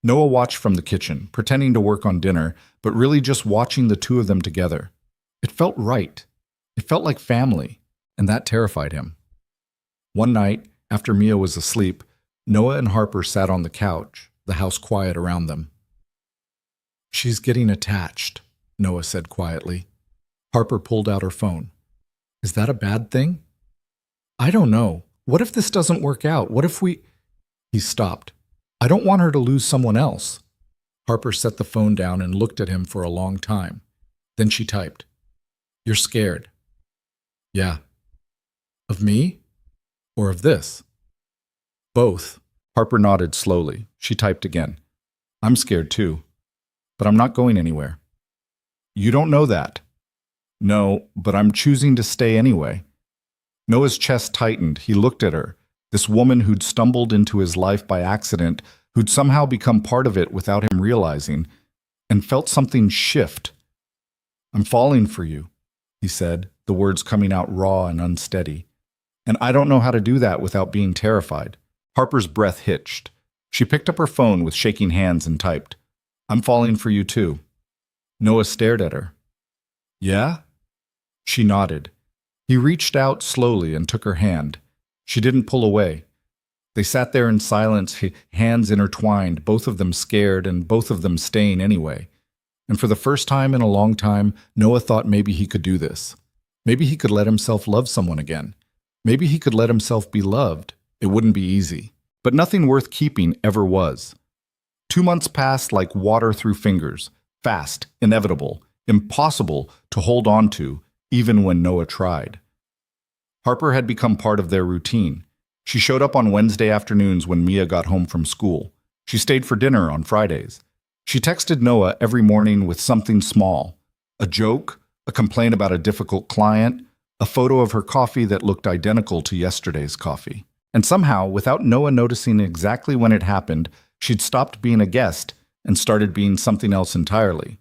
Noah watched from the kitchen, pretending to work on dinner, but really just watching the two of them together. It felt right. It felt like family, and that terrified him. One night, after Mia was asleep, Noah and Harper sat on the couch, the house quiet around them. "She's getting attached," Noah said quietly. Harper pulled out her phone. "Is that a bad thing?" "I don't know. What if this doesn't work out? What if we—" He stopped. "I don't want her to lose someone else." Harper set the phone down and looked at him for a long time. Then she typed, "You're scared." "Yeah." "Of me? Or of this?" "Both." Harper nodded slowly. She typed again. "I'm scared too. But I'm not going anywhere." "You don't know that." No, but I'm choosing to stay anyway. Noah's chest tightened. He looked at her, this woman who'd stumbled into his life by accident, who'd somehow become part of it without him realizing, and felt something shift. I'm falling for you, he said, the words coming out raw and unsteady. And I don't know how to do that without being terrified. Harper's breath hitched. She picked up her phone with shaking hands and typed, I'm falling for you too. Noah stared at her. Yeah? She nodded. He reached out slowly and took her hand. She didn't pull away. They sat there in silence, hands intertwined, both of them scared and both of them staying anyway. And for the first time in a long time, Noah thought maybe he could do this. Maybe he could let himself love someone again. Maybe he could let himself be loved. It wouldn't be easy. But nothing worth keeping ever was. 2 months passed like water through fingers, fast, inevitable, impossible to hold on to, even when Noah tried. Harper had become part of their routine. She showed up on Wednesday afternoons when Mia got home from school. She stayed for dinner on Fridays. She texted Noah every morning with something small, a joke, a complaint about a difficult client, a photo of her coffee that looked identical to yesterday's coffee. And somehow, without Noah noticing exactly when it happened, she'd stopped being a guest and started being something else entirely.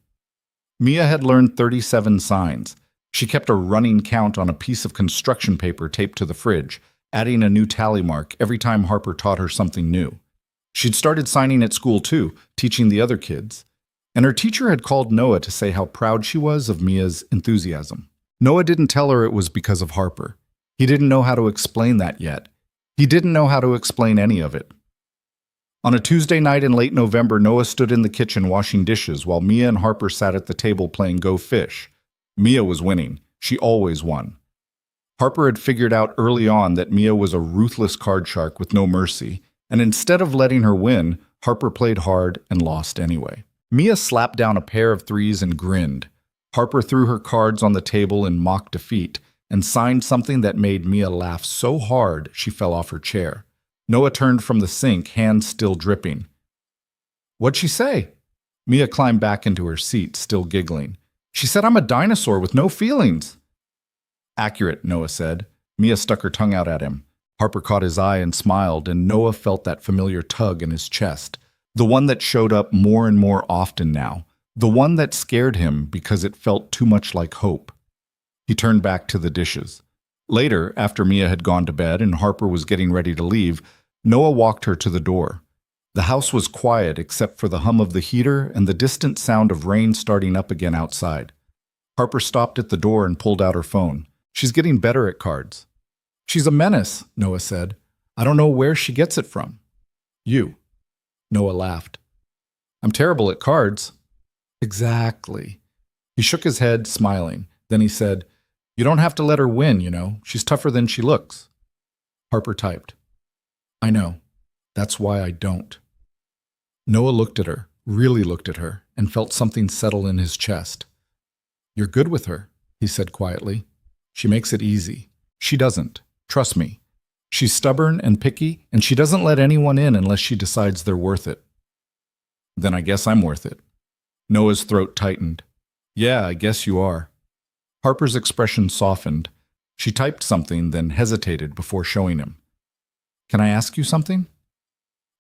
Mia had learned 37 signs. She kept a running count on a piece of construction paper taped to the fridge, adding a new tally mark every time Harper taught her something new. She'd started signing at school too, teaching the other kids. And her teacher had called Noah to say how proud she was of Mia's enthusiasm. Noah didn't tell her it was because of Harper. He didn't know how to explain that yet. He didn't know how to explain any of it. On a Tuesday night in late November, Noah stood in the kitchen washing dishes while Mia and Harper sat at the table playing Go Fish. Mia was winning. She always won. Harper had figured out early on that Mia was a ruthless card shark with no mercy, and instead of letting her win, Harper played hard and lost anyway. Mia slapped down a pair of threes and grinned. Harper threw her cards on the table in mock defeat and signed something that made Mia laugh so hard she fell off her chair. Noah turned from the sink, hands still dripping. What'd she say? Mia climbed back into her seat, still giggling. She said I'm a dinosaur with no feelings. Accurate, Noah said. Mia stuck her tongue out at him. Harper caught his eye and smiled, and Noah felt that familiar tug in his chest, the one that showed up more and more often now, the one that scared him because it felt too much like hope. He turned back to the dishes. Later, after Mia had gone to bed and Harper was getting ready to leave, Noah walked her to the door. The house was quiet except for the hum of the heater and the distant sound of rain starting up again outside. Harper stopped at the door and pulled out her phone. She's getting better at cards. She's a menace, Noah said. I don't know where she gets it from. You. Noah laughed. I'm terrible at cards. Exactly. He shook his head, smiling. Then he said, You don't have to let her win, you know. She's tougher than she looks. Harper typed. I know. That's why I don't. Noah looked at her, really looked at her, and felt something settle in his chest. You're good with her, he said quietly. She makes it easy. She doesn't. Trust me. She's stubborn and picky, and she doesn't let anyone in unless she decides they're worth it. Then I guess I'm worth it. Noah's throat tightened. Yeah, I guess you are. Harper's expression softened. She typed something, then hesitated before showing him. Can I ask you something?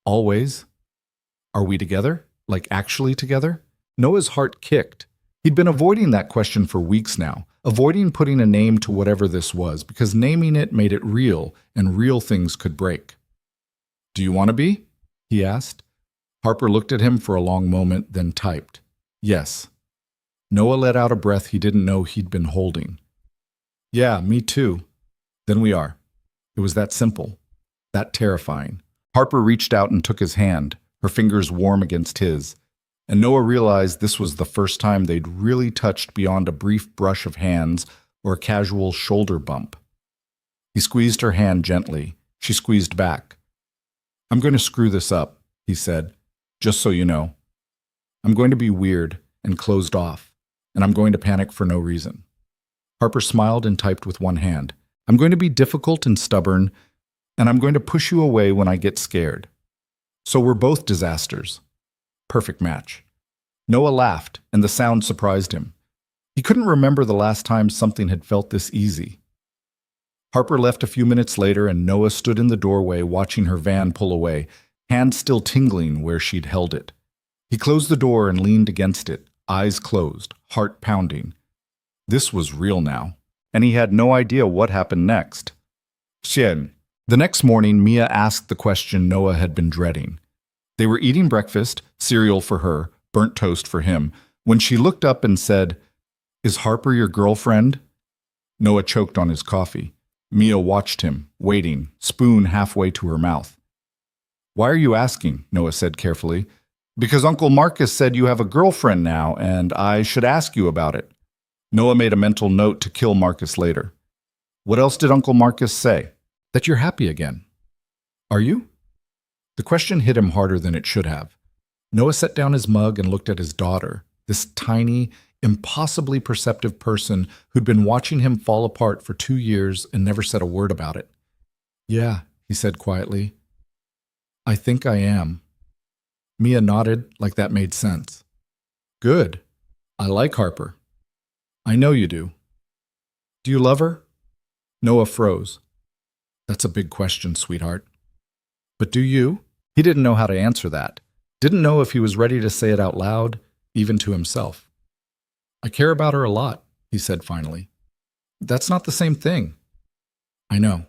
Always. Are we together? Like actually together? Noah's heart kicked. He'd been avoiding that question for weeks now, avoiding putting a name to whatever this was, because naming it made it real, and real things could break. Do you want to be? He asked. Harper looked at him for a long moment, then typed. Yes. Noah let out a breath he didn't know he'd been holding. Yeah, me too. Then we are. It was that simple, that terrifying. Harper reached out and took his hand, her fingers warm against his. And Noah realized this was the first time they'd really touched beyond a brief brush of hands or a casual shoulder bump. He squeezed her hand gently. She squeezed back. I'm going to screw this up, he said, just so you know. I'm going to be weird and closed off, and I'm going to panic for no reason. Harper smiled and typed with one hand. I'm going to be difficult and stubborn, and I'm going to push you away when I get scared. So we're both disasters. Perfect match. Noah laughed, and the sound surprised him. He couldn't remember the last time something had felt this easy. Harper left a few minutes later, and Noah stood in the doorway watching her van pull away, hand still tingling where she'd held it. He closed the door and leaned against it, eyes closed, heart pounding. This was real now, and he had no idea what happened next. Xian. The next morning, Mia asked the question Noah had been dreading. They were eating breakfast, cereal for her, burnt toast for him, when she looked up and said, "Is Harper your girlfriend?" Noah choked on his coffee. Mia watched him, waiting, spoon halfway to her mouth. "Why are you asking?" Noah said carefully. "Because Uncle Marcus said you have a girlfriend now, and I should ask you about it." Noah made a mental note to kill Marcus later. "What else did Uncle Marcus say?" "That you're happy again." "Are you?" The question hit him harder than it should have. Noah set down his mug and looked at his daughter, this tiny, impossibly perceptive person who'd been watching him fall apart for 2 years and never said a word about it. "Yeah," he said quietly. "I think I am." Mia nodded like that made sense. "Good. I like Harper." "I know you do." "Do you love her?" Noah froze. "That's a big question, sweetheart." "But do you?" He didn't know how to answer that. Didn't know if he was ready to say it out loud, even to himself. "I care about her a lot," he said finally. "That's not the same thing." "I know."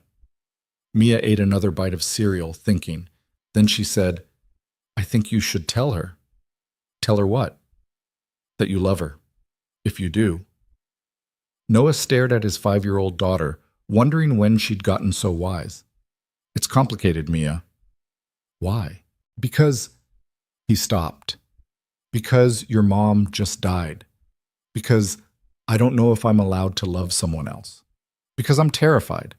Mia ate another bite of cereal, thinking. Then she said, "I think you should tell her." "Tell her what?" "That you love her. If you do." Noah stared at his 5-year-old daughter, wondering when she'd gotten so wise. "It's complicated, Mia." "Why?" "Because—" He stopped. "Because your mom just died. Because I don't know if I'm allowed to love someone else. Because I'm terrified.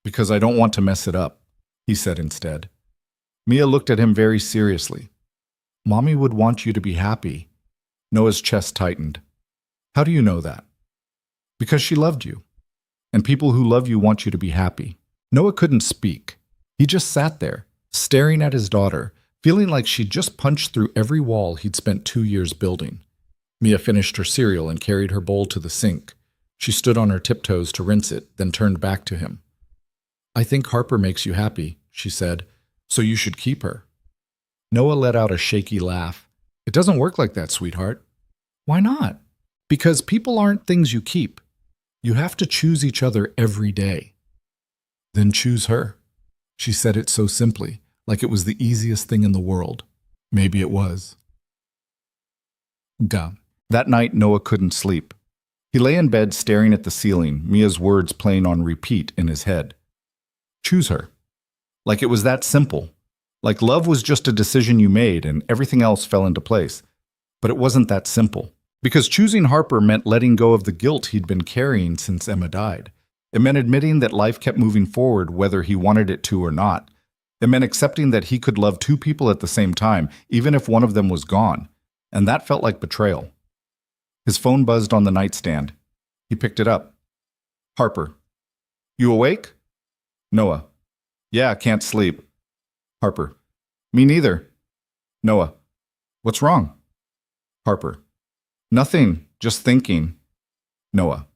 Because I don't want to mess it up," he said instead. Mia looked at him very seriously. "Mommy would want you to be happy." Noah's chest tightened. "How do you know that?" "Because she loved you. And people who love you want you to be happy." Noah couldn't speak. He just sat there, staring at his daughter, feeling like she'd just punched through every wall he'd spent 2 years building. Mia finished her cereal and carried her bowl to the sink. She stood on her tiptoes to rinse it, then turned back to him. "I think Harper makes you happy," she said, "so you should keep her." Noah let out a shaky laugh. "It doesn't work like that, sweetheart." "Why not?" "Because people aren't things you keep. You have to choose each other every day." "Then choose her." She said it so simply, like it was the easiest thing in the world. Maybe it was. Gum. That night, Noah couldn't sleep. He lay in bed staring at the ceiling, Mia's words playing on repeat in his head. Choose her. Like it was that simple. Like love was just a decision you made and everything else fell into place. But it wasn't that simple. Because choosing Harper meant letting go of the guilt he'd been carrying since Emma died. It meant admitting that life kept moving forward whether he wanted it to or not. It meant accepting that he could love two people at the same time, even if one of them was gone. And that felt like betrayal. His phone buzzed on the nightstand. He picked it up. Harper. You awake? Noah. Yeah, can't sleep. Harper. Me neither. Noah. What's wrong? Harper. Nothing, just thinking. Noah.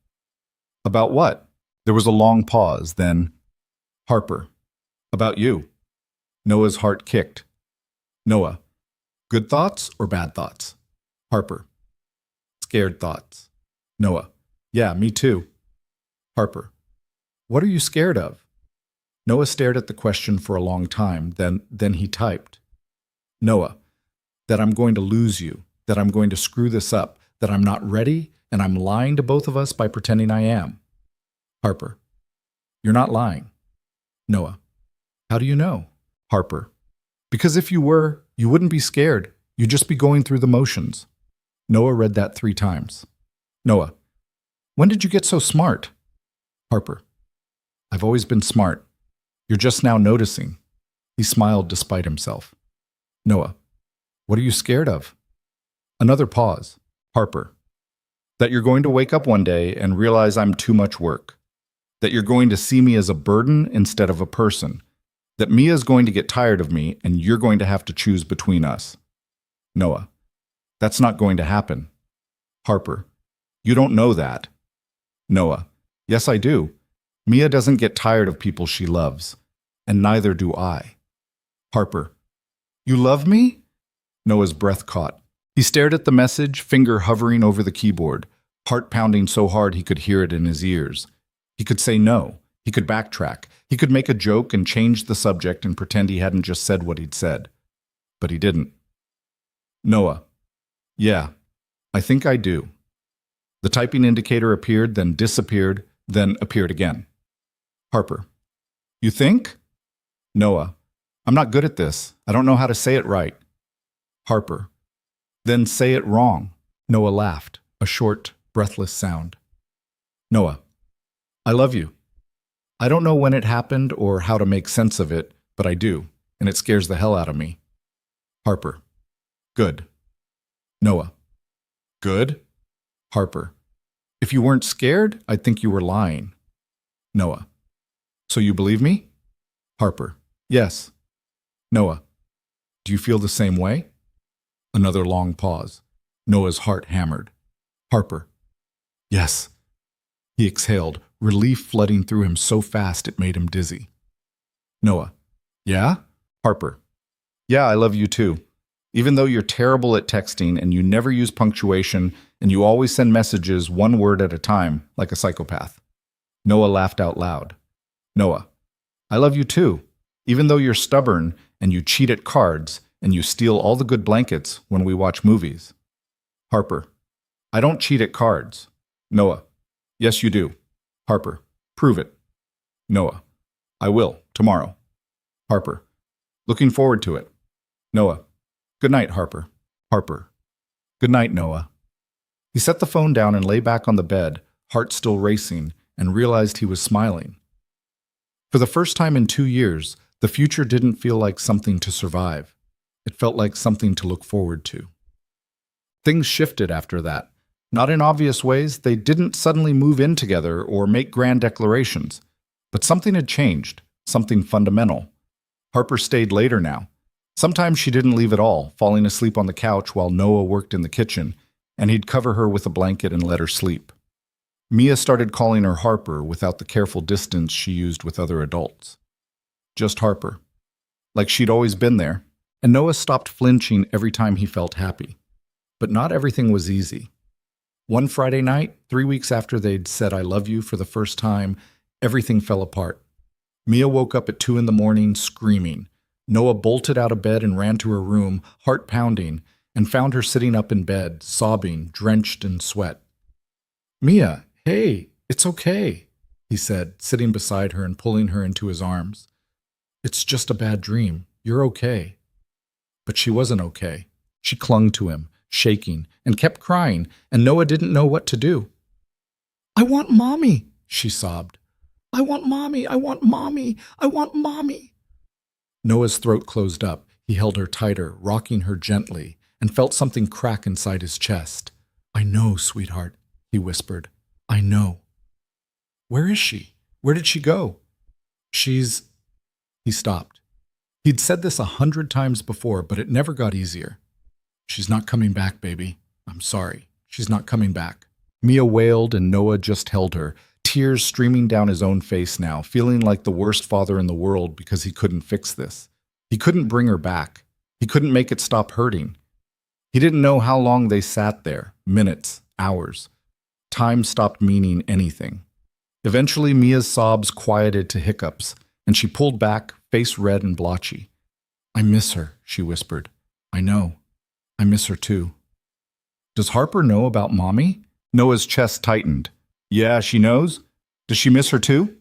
About what? There was a long pause, then, Harper. About you. Noah's heart kicked. Noah. Good thoughts or bad thoughts? Harper. Scared thoughts. Noah. Yeah, me too. Harper. What are you scared of? Noah stared at the question for a long time, then he typed. Noah. That I'm going to lose you, that I'm going to screw this up, that I'm not ready, and I'm lying to both of us by pretending I am. Harper. You're not lying. Noah. How do you know? Harper. Because if you were, you wouldn't be scared. You'd just be going through the motions. Noah read that 3 times. Noah. When did you get so smart? Harper. I've always been smart. You're just now noticing. He smiled despite himself. Noah. What are you scared of? Another pause. Harper. That you're going to wake up one day and realize I'm too much work. That you're going to see me as a burden instead of a person. That Mia's going to get tired of me and you're going to have to choose between us. Noah. That's not going to happen. Harper. You don't know that. Noah. Yes, I do. Mia doesn't get tired of people she loves, and neither do I. Harper. You love me? Noah's breath caught. He stared at the message, finger hovering over the keyboard, heart pounding so hard he could hear it in his ears. He could say no. He could backtrack. He could make a joke and change the subject and pretend he hadn't just said what he'd said. But he didn't. Noah. Yeah, I think I do. The typing indicator appeared, then disappeared, then appeared again. Harper. You think? Noah. I'm not good at this. I don't know how to say it right. Harper. Then say it wrong. Noah laughed, a short, breathless sound. Noah. I love you. I don't know when it happened or how to make sense of it, but I do, and it scares the hell out of me. Harper. Good. Noah. Good? Harper. If you weren't scared, I'd think you were lying. Noah. So you believe me? Harper. Yes. Noah. Do you feel the same way? Another long pause. Noah's heart hammered. Harper. Yes. He exhaled, relief flooding through him so fast it made him dizzy. Noah. Yeah? Harper. Yeah, I love you too. Even though you're terrible at texting and you never use punctuation and you always send messages one word at a time, like a psychopath. Noah laughed out loud. Noah. I love you too. Even though you're stubborn and you cheat at cards and you steal all the good blankets when we watch movies. Harper. I don't cheat at cards. Noah. Yes, you do. Harper. Prove it. Noah. I will, tomorrow. Harper. Looking forward to it. Noah. Good night, Harper. Harper. Good night, Noah. He set the phone down and lay back on the bed, heart still racing, and realized he was smiling. For the first time in 2 years, the future didn't feel like something to survive. It felt like something to look forward to. Things shifted after that. Not in obvious ways, they didn't suddenly move in together or make grand declarations. But something had changed, something fundamental. Harper stayed later now. Sometimes she didn't leave at all, falling asleep on the couch while Noah worked in the kitchen, and he'd cover her with a blanket and let her sleep. Mia started calling her Harper without the careful distance she used with other adults. Just Harper. Like she'd always been there, and Noah stopped flinching every time he felt happy. But not everything was easy. One Friday night, 3 weeks after they'd said I love you for the first time, everything fell apart. Mia woke up at 2 a.m. screaming. Noah bolted out of bed and ran to her room, heart pounding, and found her sitting up in bed, sobbing, drenched in sweat. Mia, hey, it's okay, he said, sitting beside her and pulling her into his arms. It's just a bad dream. You're okay. But she wasn't okay. She clung to him, shaking, and kept crying, and Noah didn't know what to do. I want Mommy, she sobbed. I want Mommy, I want Mommy, I want Mommy. Noah's throat closed up. He held her tighter, rocking her gently, and felt something crack inside his chest. I know, sweetheart, he whispered. I know. Where is she? Where did she go? She's... He stopped. He'd said this 100 times before, but it never got easier. She's not coming back, baby. I'm sorry. She's not coming back. Mia wailed and Noah just held her, tears streaming down his own face now, feeling like the worst father in the world because he couldn't fix this. He couldn't bring her back. He couldn't make it stop hurting. He didn't know how long they sat there, minutes, hours. Time stopped meaning anything. Eventually, Mia's sobs quieted to hiccups, and she pulled back, face red and blotchy. I miss her, she whispered. I know. I miss her too. Does Harper know about Mommy? Noah's chest tightened. Yeah, she knows. Does she miss her too?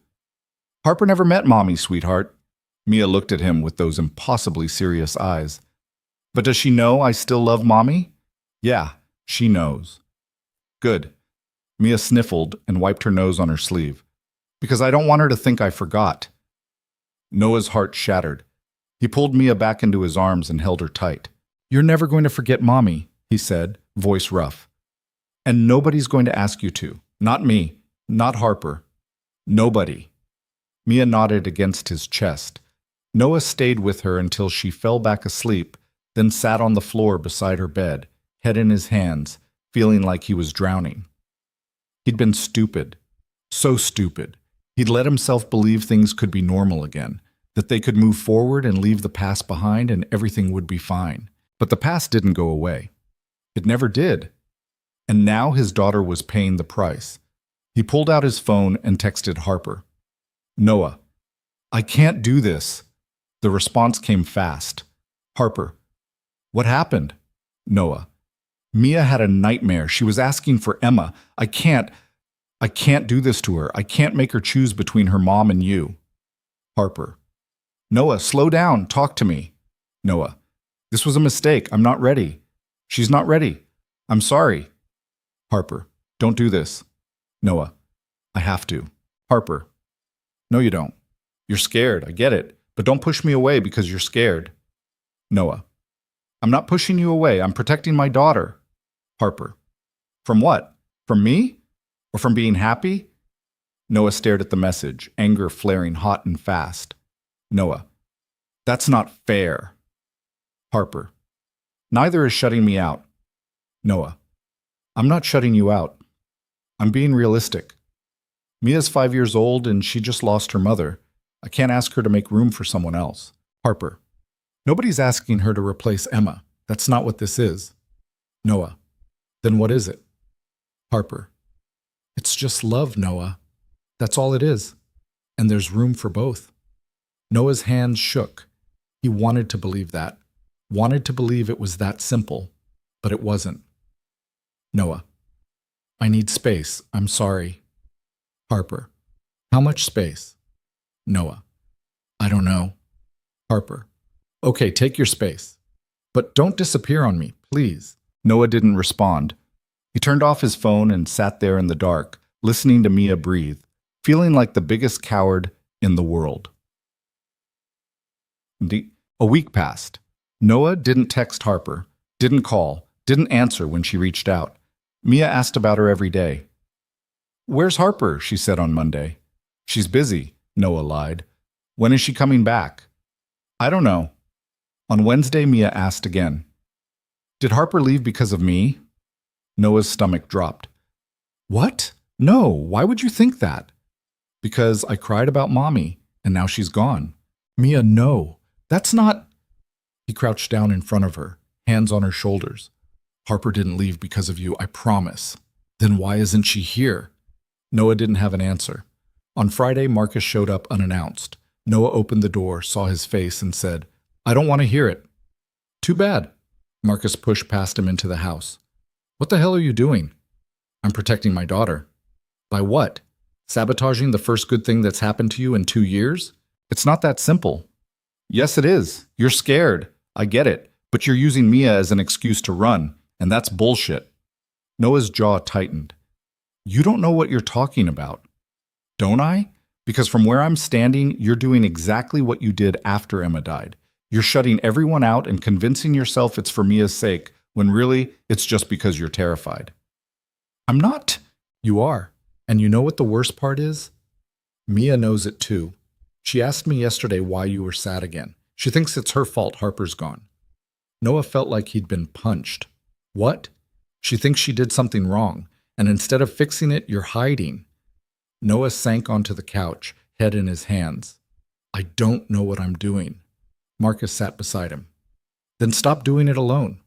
Harper never met Mommy, sweetheart. Mia looked at him with those impossibly serious eyes. But does she know I still love Mommy? Yeah, she knows. Good. Mia sniffled and wiped her nose on her sleeve. Because I don't want her to think I forgot. Noah's heart shattered. He pulled Mia back into his arms and held her tight. You're never going to forget Mommy, he said, voice rough. And nobody's going to ask you to. Not me. Not Harper. Nobody. Mia nodded against his chest. Noah stayed with her until she fell back asleep, then sat on the floor beside her bed, head in his hands, feeling like he was drowning. He'd been stupid. So stupid. He'd let himself believe things could be normal again, that they could move forward and leave the past behind and everything would be fine. But the past didn't go away. It never did. And now his daughter was paying the price. He pulled out his phone and texted Harper. Noah, I can't do this. The response came fast. Harper, what happened? Noah, Mia had a nightmare. She was asking for Emma. I can't do this to her. I can't make her choose between her mom and you. Harper, Noah, slow down. Talk to me. Noah, this was a mistake. I'm not ready. She's not ready. I'm sorry. Harper, don't do this. Noah, I have to. Harper, no, you don't. You're scared. I get it. But don't push me away because you're scared. Noah, I'm not pushing you away. I'm protecting my daughter. Harper, from what? From me? Or from being happy? Noah stared at the message, anger flaring hot and fast. Noah, that's not fair. Harper, neither is shutting me out. Noah, I'm not shutting you out. I'm being realistic. Mia's 5 years old and she just lost her mother. I can't ask her to make room for someone else. Harper, nobody's asking her to replace Emma. That's not what this is. Noah, then what is it? Harper, it's just love, Noah. That's all it is. And there's room for both. Noah's hands shook. He wanted to believe that. Wanted to believe it was that simple. But it wasn't. Noah, I need space. I'm sorry. Harper, how much space? Noah, I don't know. Harper, okay, take your space. But don't disappear on me, please. Noah didn't respond. He turned off his phone and sat there in the dark, listening to Mia breathe, feeling like the biggest coward in the world. A week passed. Noah didn't text Harper, didn't call, didn't answer when she reached out. Mia asked about her every day. Where's Harper? She said on Monday. She's busy, Noah lied. When is she coming back? I don't know. On Wednesday, Mia asked again. Did Harper leave because of me? Noah's stomach dropped. What? No, why would you think that? Because I cried about Mommy, and now she's gone. Mia, no, that's not... He crouched down in front of her, hands on her shoulders. Harper didn't leave because of you, I promise. Then why isn't she here? Noah didn't have an answer. On Friday, Marcus showed up unannounced. Noah opened the door, saw his face, and said, I don't want to hear it. Too bad. Marcus pushed past him into the house. What the hell are you doing? I'm protecting my daughter. By what? Sabotaging the first good thing that's happened to you in 2 years? It's not that simple. Yes, it is. You're scared. I get it. But you're using Mia as an excuse to run, and that's bullshit. Noah's jaw tightened. You don't know what you're talking about. Don't I? Because from where I'm standing, you're doing exactly what you did after Emma died. You're shutting everyone out and convincing yourself it's for Mia's sake, when really, it's just because you're terrified. I'm not. You are. And you know what the worst part is? Mia knows it too. She asked me yesterday why you were sad again. She thinks it's her fault Harper's gone. Noah felt like he'd been punched. What? She thinks she did something wrong, and instead of fixing it, you're hiding. Noah sank onto the couch, head in his hands. I don't know what I'm doing. Marcus sat beside him. Then stop doing it alone.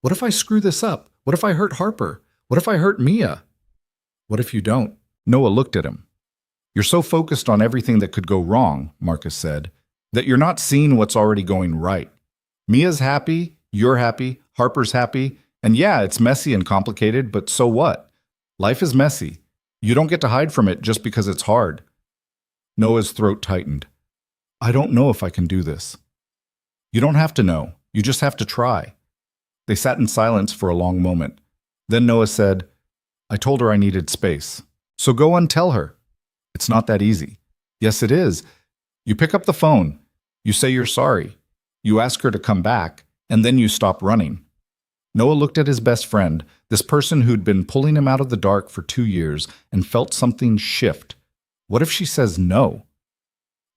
What if I screw this up? What if I hurt Harper? What if I hurt Mia? What if you don't? Noah looked at him. You're so focused on everything that could go wrong, Marcus said, that you're not seeing what's already going right. Mia's happy, you're happy, Harper's happy, and yeah, it's messy and complicated, but so what? Life is messy. You don't get to hide from it just because it's hard. Noah's throat tightened. I don't know if I can do this. You don't have to know. You just have to try. They sat in silence for a long moment. Then Noah said, I told her I needed space. So go and tell her. It's not that easy. Yes, it is. You pick up the phone. You say you're sorry. You ask her to come back, and then you stop running. Noah looked at his best friend, this person who'd been pulling him out of the dark for 2 years, and felt something shift. What if she says no?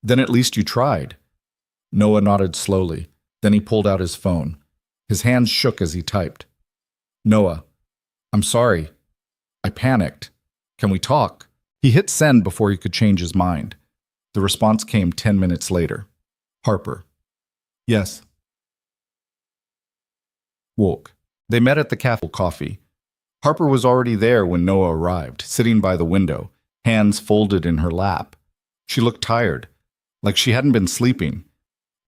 Then at least you tried. Noah nodded slowly. Then he pulled out his phone. His hands shook as he typed. Noah, I'm sorry. I panicked. Can we talk? He hit send before he could change his mind. The response came 10 minutes later. Harper. Yes. Woke. They met at the cafe coffee. Harper was already there when Noah arrived, sitting by the window, hands folded in her lap. She looked tired, like she hadn't been sleeping.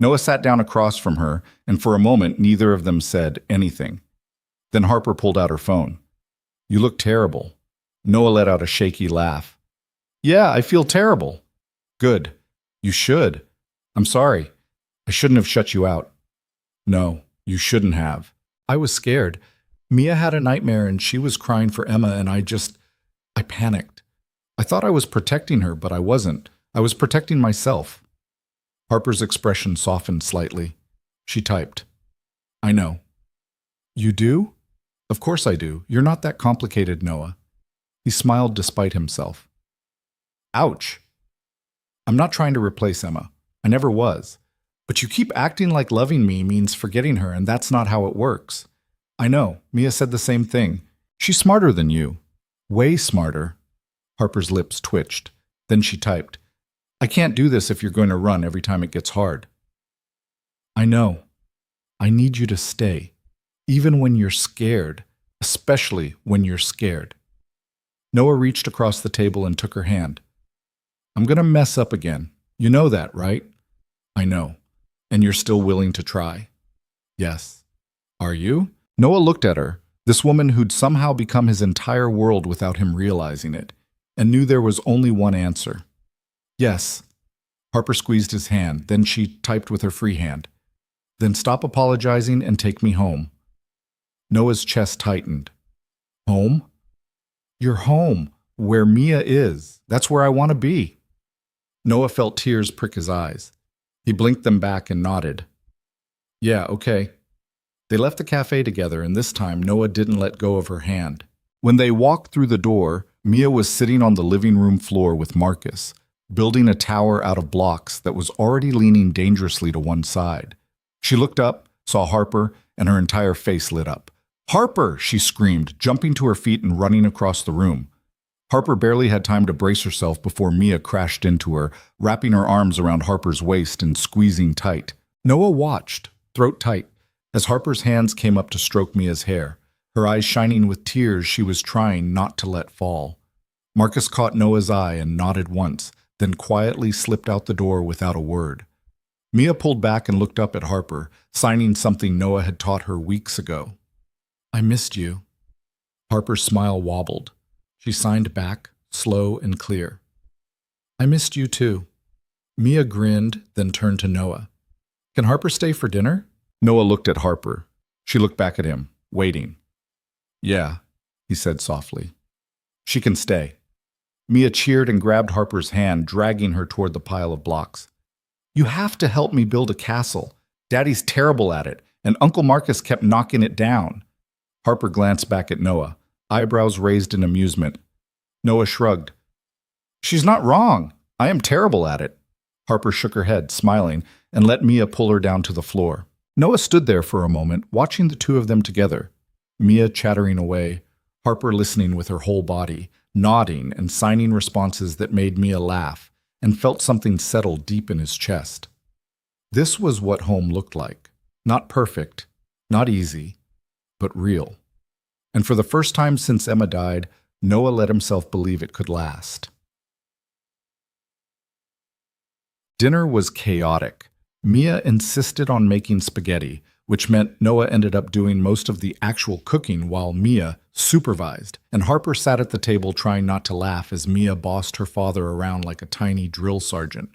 Noah sat down across from her, and for a moment neither of them said anything. Then Harper pulled out her phone. You look terrible. Noah let out a shaky laugh. Yeah, I feel terrible. Good. You should. I'm sorry. I shouldn't have shut you out. No, you shouldn't have. I was scared. Mia had a nightmare and she was crying for Emma and I panicked. I thought I was protecting her, but I wasn't. I was protecting myself. Harper's expression softened slightly. She typed. I know. You do? Of course I do. You're not that complicated, Noah. He smiled despite himself. Ouch. I'm not trying to replace Emma. I never was. But you keep acting like loving me means forgetting her, and that's not how it works. I know. Mia said the same thing. She's smarter than you. Way smarter. Harper's lips twitched. Then she typed. I can't do this if you're going to run every time it gets hard. I know. I need you to stay. Even when you're scared. Especially when you're scared. Noah reached across the table and took her hand. I'm going to mess up again. You know that, right? I know. And you're still willing to try? Yes. Are you? Noah looked at her, this woman who'd somehow become his entire world without him realizing it, and knew there was only one answer. Yes. Harper squeezed his hand, then she typed with her free hand. Then stop apologizing and take me home. Noah's chest tightened. Home? You're home, where Mia is. That's where I want to be. Noah felt tears prick his eyes. He blinked them back and nodded. Yeah, okay. They left the cafe together, and this time Noah didn't let go of her hand. When they walked through the door, Mia was sitting on the living room floor with Marcus, building a tower out of blocks that was already leaning dangerously to one side. She looked up, saw Harper, and her entire face lit up. Harper! She screamed, jumping to her feet and running across the room. Harper barely had time to brace herself before Mia crashed into her, wrapping her arms around Harper's waist and squeezing tight. Noah watched, throat tight, as Harper's hands came up to stroke Mia's hair, her eyes shining with tears she was trying not to let fall. Marcus caught Noah's eye and nodded once, then quietly slipped out the door without a word. Mia pulled back and looked up at Harper, signing something Noah had taught her weeks ago. I missed you. Harper's smile wobbled. She signed back, slow and clear. I missed you too. Mia grinned, then turned to Noah. Can Harper stay for dinner? Noah looked at Harper. She looked back at him, waiting. Yeah, he said softly. She can stay. Mia cheered and grabbed Harper's hand, dragging her toward the pile of blocks. You have to help me build a castle. Daddy's terrible at it, and Uncle Marcus kept knocking it down. Harper glanced back at Noah, eyebrows raised in amusement. Noah shrugged. She's not wrong. I am terrible at it. Harper shook her head, smiling, and let Mia pull her down to the floor. Noah stood there for a moment, watching the two of them together. Mia chattering away, Harper listening with her whole body, nodding and signing responses that made Mia laugh, and felt something settle deep in his chest. This was what home looked like. Not perfect, not easy, but real. And for the first time since Emma died, Noah let himself believe it could last. Dinner was chaotic. Mia insisted on making spaghetti, which meant Noah ended up doing most of the actual cooking while Mia supervised, and Harper sat at the table trying not to laugh as Mia bossed her father around like a tiny drill sergeant.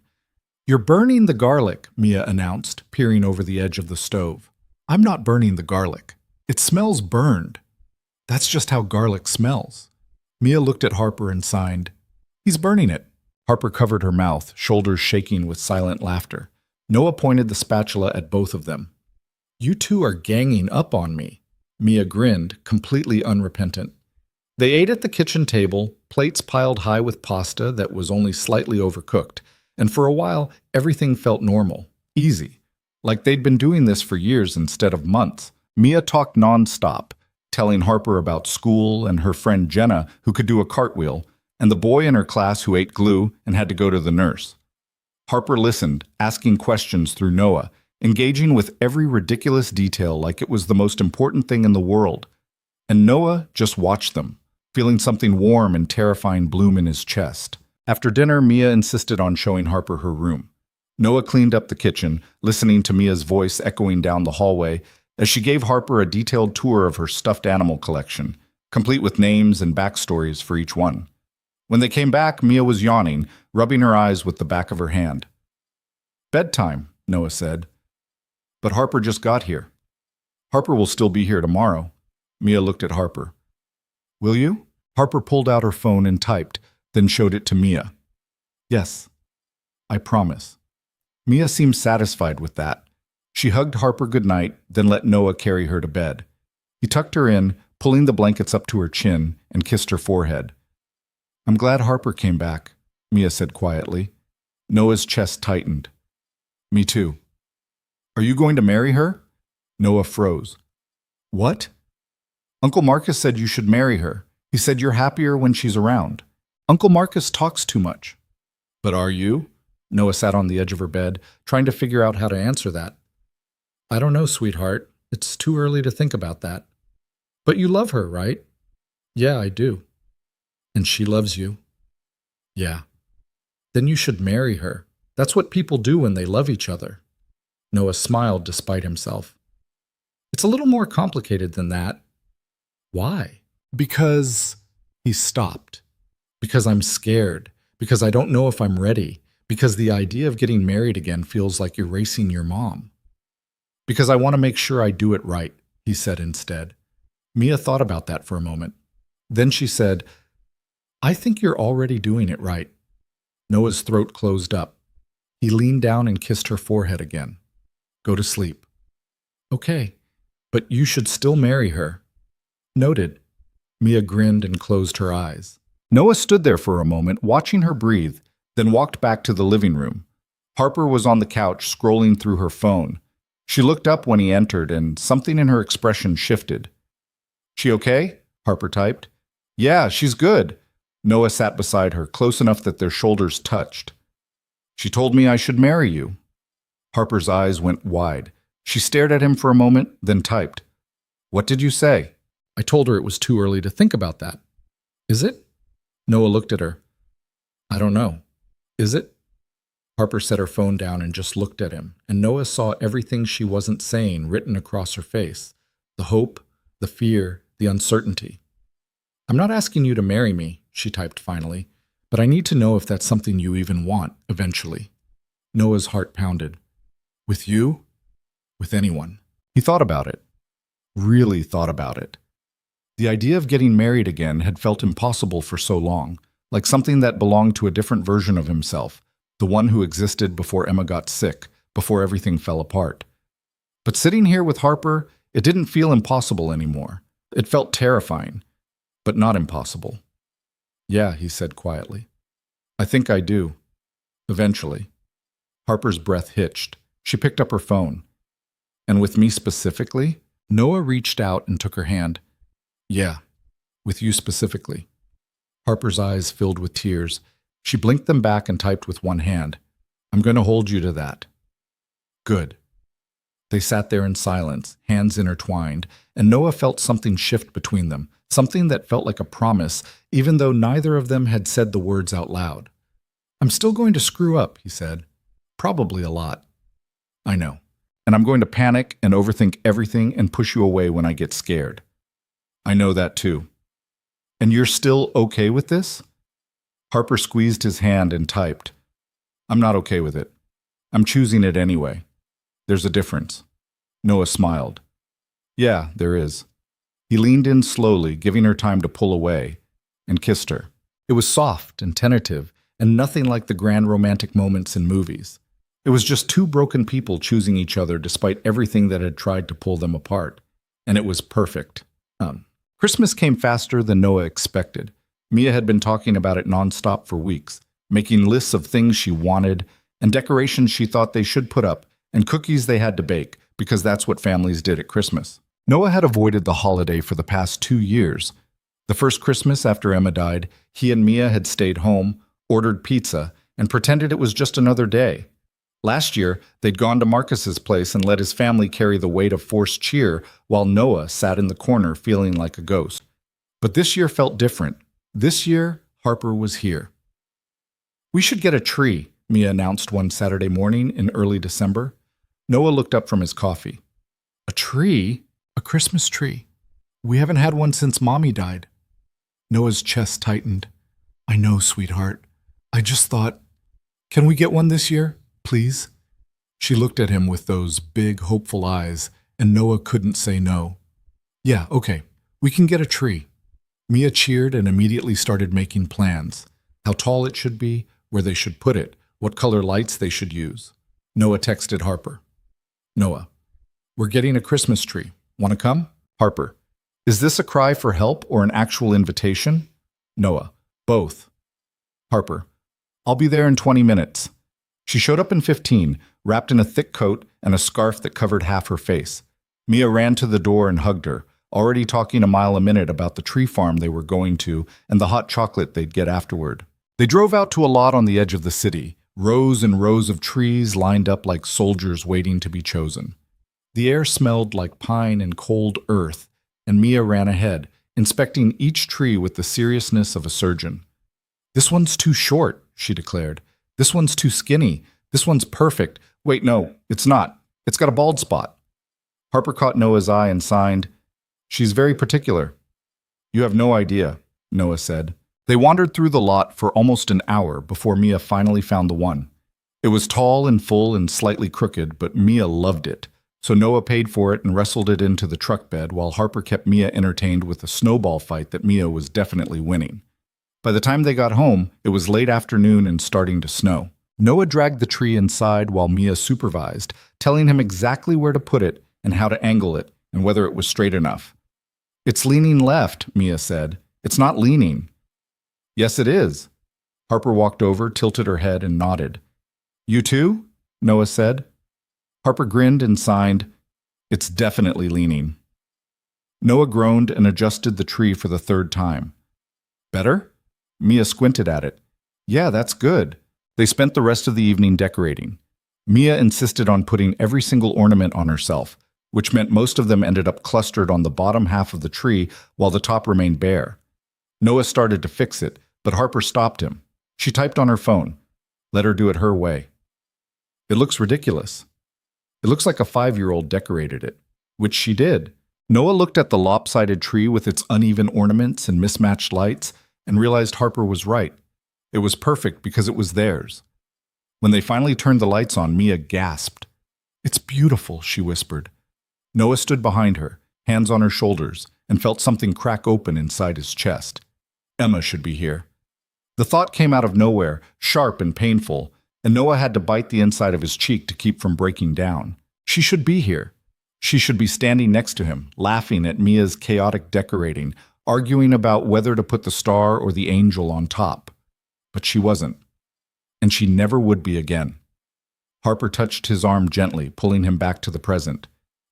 You're burning the garlic, Mia announced, peering over the edge of the stove. I'm not burning the garlic. It smells burned. That's just how garlic smells. Mia looked at Harper and signed. He's burning it. Harper covered her mouth, shoulders shaking with silent laughter. Noah pointed the spatula at both of them. You two are ganging up on me. Mia grinned, completely unrepentant. They ate at the kitchen table, plates piled high with pasta that was only slightly overcooked, and for a while, everything felt normal, easy, like they'd been doing this for years instead of months. Mia talked nonstop, telling Harper about school and her friend Jenna, who could do a cartwheel, and the boy in her class who ate glue and had to go to the nurse. Harper listened, asking questions through Noah, engaging with every ridiculous detail like it was the most important thing in the world. And Noah just watched them, feeling something warm and terrifying bloom in his chest. After dinner, Mia insisted on showing Harper her room. Noah cleaned up the kitchen, listening to Mia's voice echoing down the hallway as she gave Harper a detailed tour of her stuffed animal collection, complete with names and backstories for each one. When they came back, Mia was yawning, rubbing her eyes with the back of her hand. "Bedtime," Noah said. "But Harper just got here." "Harper will still be here tomorrow." Mia looked at Harper. "Will you?" Harper pulled out her phone and typed, then showed it to Mia. "Yes, I promise." Mia seemed satisfied with that. She hugged Harper goodnight, then let Noah carry her to bed. He tucked her in, pulling the blankets up to her chin, and kissed her forehead. "I'm glad Harper came back," Mia said quietly. Noah's chest tightened. "Me too." "Are you going to marry her?" Noah froze. "What?" "Uncle Marcus said you should marry her. He said you're happier when she's around. Uncle Marcus talks too much." "But are you?" Noah sat on the edge of her bed, trying to figure out how to answer that. "I don't know, sweetheart. It's too early to think about that." "But you love her, right?" "Yeah, I do." "And she loves you?" "Yeah." "Then you should marry her. That's what people do when they love each other." Noah smiled despite himself. "It's a little more complicated than that." "Why?" "Because—" He stopped. "Because I'm scared. Because I don't know if I'm ready. Because the idea of getting married again feels like erasing your mom." "Because I want to make sure I do it right," he said instead. Mia thought about that for a moment. Then she said, "I think you're already doing it right." Noah's throat closed up. He leaned down and kissed her forehead again. "Go to sleep." "Okay, but you should still marry her." "Noted." Mia grinned and closed her eyes. Noah stood there for a moment, watching her breathe, then walked back to the living room. Harper was on the couch, scrolling through her phone. She looked up when he entered, and something in her expression shifted. "She okay?" Harper typed. "Yeah, she's good." Noah sat beside her, close enough that their shoulders touched. "She told me I should marry you." Harper's eyes went wide. She stared at him for a moment, then typed. "What did you say?" "I told her it was too early to think about that." "Is it?" Noah looked at her. "I don't know. Is it?" Harper set her phone down and just looked at him, and Noah saw everything she wasn't saying written across her face. The hope, the fear, the uncertainty. "I'm not asking you to marry me," she typed finally, "but I need to know if that's something you even want, eventually." Noah's heart pounded. "With you?" "With anyone." He thought about it. Really thought about it. The idea of getting married again had felt impossible for so long, like something that belonged to a different version of himself, the one who existed before Emma got sick, before everything fell apart. But sitting here with Harper, it didn't feel impossible anymore. It felt terrifying, but not impossible. "Yeah," he said quietly. "I think I do. Eventually." Harper's breath hitched. She picked up her phone. "And with me specifically?" Noah reached out and took her hand. "Yeah, with you specifically." Harper's eyes filled with tears. She blinked them back and typed with one hand. "I'm going to hold you to that." "Good." They sat there in silence, hands intertwined, and Noah felt something shift between them, something that felt like a promise, even though neither of them had said the words out loud. "I'm still going to screw up," he said. "Probably a lot." "I know. And I'm going to panic and overthink everything and push you away when I get scared." "I know that too." "And you're still okay with this?" Harper squeezed his hand and typed. "I'm not okay with it. I'm choosing it anyway. There's a difference." Noah smiled. "Yeah, there is." He leaned in slowly, giving her time to pull away, and kissed her. It was soft and tentative, and nothing like the grand romantic moments in movies. It was just two broken people choosing each other despite everything that had tried to pull them apart. And it was perfect. Christmas came faster than Noah expected. Mia had been talking about it nonstop for weeks, making lists of things she wanted, and decorations she thought they should put up, and cookies they had to bake, because that's what families did at Christmas. Noah had avoided the holiday for the past 2 years. The first Christmas after Emma died, he and Mia had stayed home, ordered pizza, and pretended it was just another day. Last year, they'd gone to Marcus's place and let his family carry the weight of forced cheer while Noah sat in the corner feeling like a ghost. But this year felt different. This year, Harper was here. "We should get a tree," Mia announced one Saturday morning in early December. Noah looked up from his coffee. "A tree? A Christmas tree? We haven't had one since Mommy died." Noah's chest tightened. "I know, sweetheart. I just thought, can we get one this year, please?" She looked at him with those big, hopeful eyes, and Noah couldn't say no. "Yeah, okay, we can get a tree." Mia cheered and immediately started making plans. How tall it should be, where they should put it, what color lights they should use. Noah texted Harper. "Noah, we're getting a Christmas tree. Want to come?" Harper. "Is this a cry for help or an actual invitation?" Noah. "Both." Harper. "I'll be there in 20 minutes. She showed up in 15, wrapped in a thick coat and a scarf that covered half her face. Mia ran to the door and hugged her, already talking a mile a minute about the tree farm they were going to and the hot chocolate they'd get afterward. They drove out to a lot on the edge of the city, rows and rows of trees lined up like soldiers waiting to be chosen. The air smelled like pine and cold earth, and Mia ran ahead, inspecting each tree with the seriousness of a surgeon. "This one's too short," she declared. "This one's too skinny. This one's perfect. Wait, no, it's not. It's got a bald spot." Harper caught Noah's eye and signed. "She's very particular." "You have no idea," Noah said. They wandered through the lot for almost an hour before Mia finally found the one. It was tall and full and slightly crooked, but Mia loved it. So Noah paid for it and wrestled it into the truck bed while Harper kept Mia entertained with a snowball fight that Mia was definitely winning. By the time they got home, it was late afternoon and starting to snow. Noah dragged the tree inside while Mia supervised, telling him exactly where to put it and how to angle it and whether it was straight enough. "It's leaning left," Mia said. "It's not leaning." "Yes, it is." Harper walked over, tilted her head, and nodded. "You too?" Noah said. Harper grinned and signed, "It's definitely leaning." Noah groaned and adjusted the tree for the third time. "Better?" Mia squinted at it. "Yeah, that's good." They spent the rest of the evening decorating. Mia insisted on putting every single ornament on herself, which meant most of them ended up clustered on the bottom half of the tree while the top remained bare. Noah started to fix it, but Harper stopped him. She typed on her phone. Let her do it her way. "It looks ridiculous." "It looks like a 5-year-old decorated it," which she did. Noah looked at the lopsided tree with its uneven ornaments and mismatched lights and realized Harper was right. It was perfect because it was theirs. When they finally turned the lights on, Mia gasped. "It's beautiful," she whispered. Noah stood behind her, hands on her shoulders, and felt something crack open inside his chest. Emma should be here. The thought came out of nowhere, sharp and painful, and Noah had to bite the inside of his cheek to keep from breaking down. She should be here. She should be standing next to him, laughing at Mia's chaotic decorating, arguing about whether to put the star or the angel on top. But she wasn't. And she never would be again. Harper touched his arm gently, pulling him back to the present.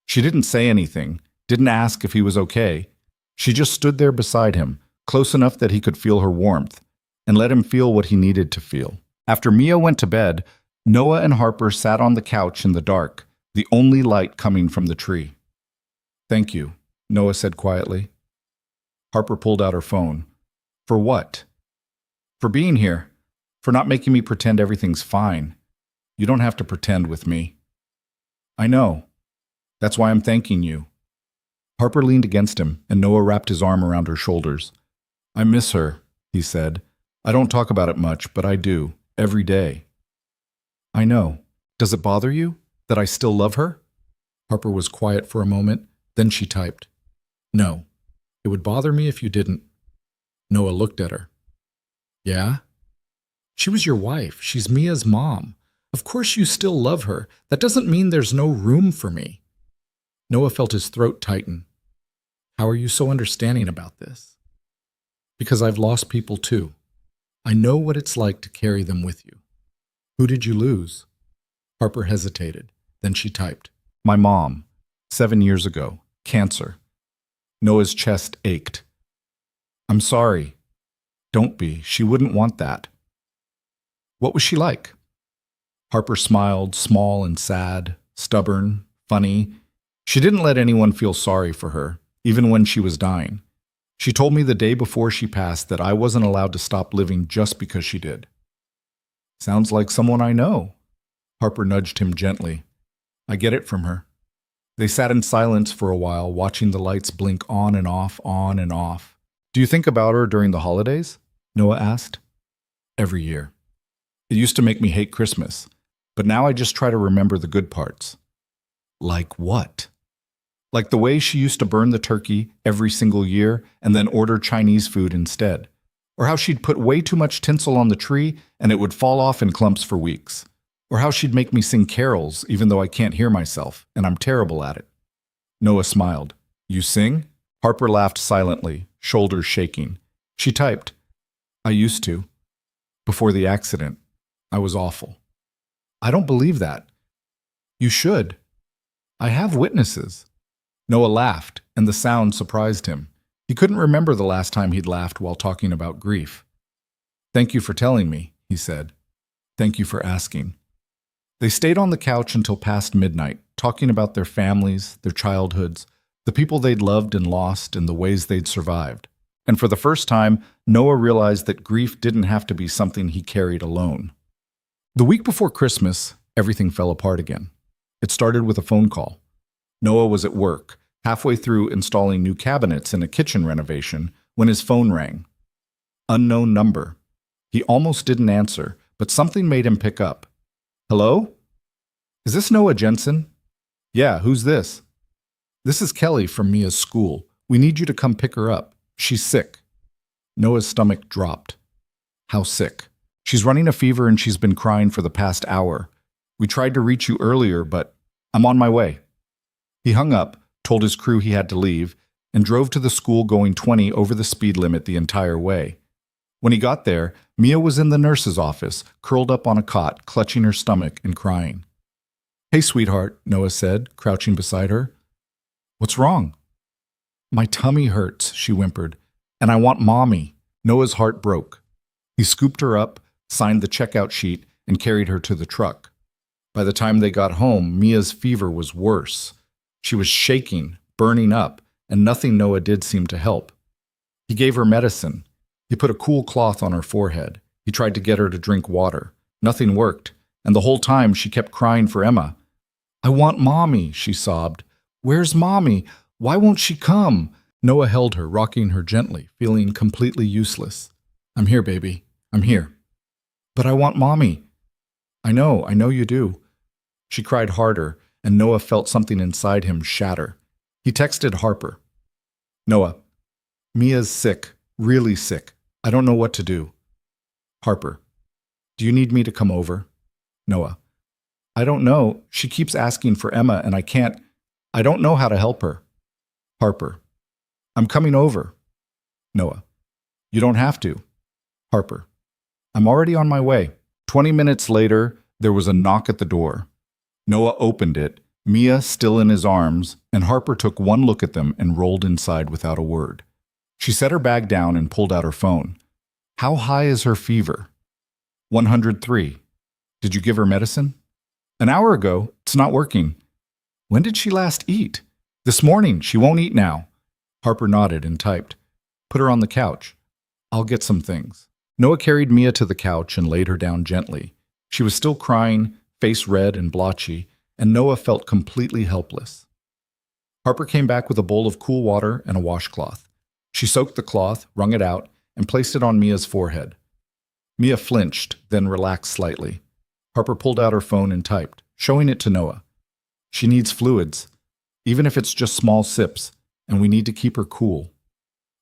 She didn't say anything, didn't ask if he was okay. She just stood there beside him, close enough that he could feel her warmth, and let him feel what he needed to feel. After Mia went to bed, Noah and Harper sat on the couch in the dark, the only light coming from the tree. "Thank you," Noah said quietly. Harper pulled out her phone. "For what?" "For being here. For not making me pretend everything's fine. You don't have to pretend with me." "I know. That's why I'm thanking you." Harper leaned against him, and Noah wrapped his arm around her shoulders. "I miss her," he said. "I don't talk about it much, but I do, every day." "I know. Does it bother you that I still love her?" Harper was quiet for a moment, then she typed, "No. It would bother me if you didn't." Noah looked at her. "Yeah? She was your wife. She's Mia's mom. Of course you still love her. That doesn't mean there's no room for me." Noah felt his throat tighten. "How are you so understanding about this?" "Because I've lost people too. I know what it's like to carry them with you." "Who did you lose?" Harper hesitated. Then she typed, "My mom, 7 years ago, cancer." Noah's chest ached. I'm sorry. Don't be. She wouldn't want that. What was she like? Harper smiled, small and sad, stubborn, funny. She didn't let anyone feel sorry for her, even when she was dying. She told me the day before she passed that I wasn't allowed to stop living just because she did. Sounds like someone I know. Harper nudged him gently. I get it from her. They sat in silence for a while, watching the lights blink on and off, on and off. Do you think about her during the holidays? Noah asked. Every year. It used to make me hate Christmas, but now I just try to remember the good parts. Like what? Like the way she used to burn the turkey every single year and then order Chinese food instead. Or how she'd put way too much tinsel on the tree and it would fall off in clumps for weeks. Or how she'd make me sing carols even though I can't hear myself, and I'm terrible at it. Noah smiled. You sing? Harper laughed silently, shoulders shaking. She typed. I used to. Before the accident. I was awful. I don't believe that. You should. I have witnesses. Noah laughed, and the sound surprised him. He couldn't remember the last time he'd laughed while talking about grief. Thank you for telling me, he said. Thank you for asking. They stayed on the couch until past midnight, talking about their families, their childhoods, the people they'd loved and lost, and the ways they'd survived. And for the first time, Noah realized that grief didn't have to be something he carried alone. The week before Christmas, everything fell apart again. It started with a phone call. Noah was at work, halfway through installing new cabinets in a kitchen renovation, when his phone rang. Unknown number. He almost didn't answer, but something made him pick up. Hello? Is this Noah Jensen? Yeah, who's this? This is Kelly from Mia's school. We need you to come pick her up. She's sick. Noah's stomach dropped. How sick? She's running a fever and she's been crying for the past hour. We tried to reach you earlier, but I'm on my way. He hung up, told his crew he had to leave, and drove to the school going 20 over the speed limit the entire way. When he got there, Mia was in the nurse's office, curled up on a cot, clutching her stomach and crying. Hey, sweetheart, Noah said, crouching beside her. What's wrong? My tummy hurts, she whimpered, and I want Mommy. Noah's heart broke. He scooped her up, signed the checkout sheet, and carried her to the truck. By the time they got home, Mia's fever was worse. She was shaking, burning up, and nothing Noah did seemed to help. He gave her medicine. He put a cool cloth on her forehead. He tried to get her to drink water. Nothing worked, and the whole time she kept crying for Emma. I want Mommy, she sobbed. Where's Mommy? Why won't she come? Noah held her, rocking her gently, feeling completely useless. I'm here, baby. I'm here. But I want Mommy. I know you do. She cried harder, and Noah felt something inside him shatter. He texted Harper. Noah, Mia's sick, really sick. I don't know what to do. Harper, do you need me to come over? Noah, I don't know. She keeps asking for Emma, and I don't know how to help her. Harper, I'm coming over. Noah, you don't have to. Harper, I'm already on my way. 20 minutes later, there was a knock at the door. Noah opened it, Mia still in his arms, and Harper took one look at them and rolled inside without a word. She set her bag down and pulled out her phone. How high is her fever? 103. Did you give her medicine? An hour ago. It's not working. When did she last eat? This morning. She won't eat now. Harper nodded and typed. Put her on the couch. I'll get some things. Noah carried Mia to the couch and laid her down gently. She was still crying, face red and blotchy, and Noah felt completely helpless. Harper came back with a bowl of cool water and a washcloth. She soaked the cloth, wrung it out, and placed it on Mia's forehead. Mia flinched, then relaxed slightly. Harper pulled out her phone and typed, showing it to Noah. She needs fluids, even if it's just small sips, and we need to keep her cool.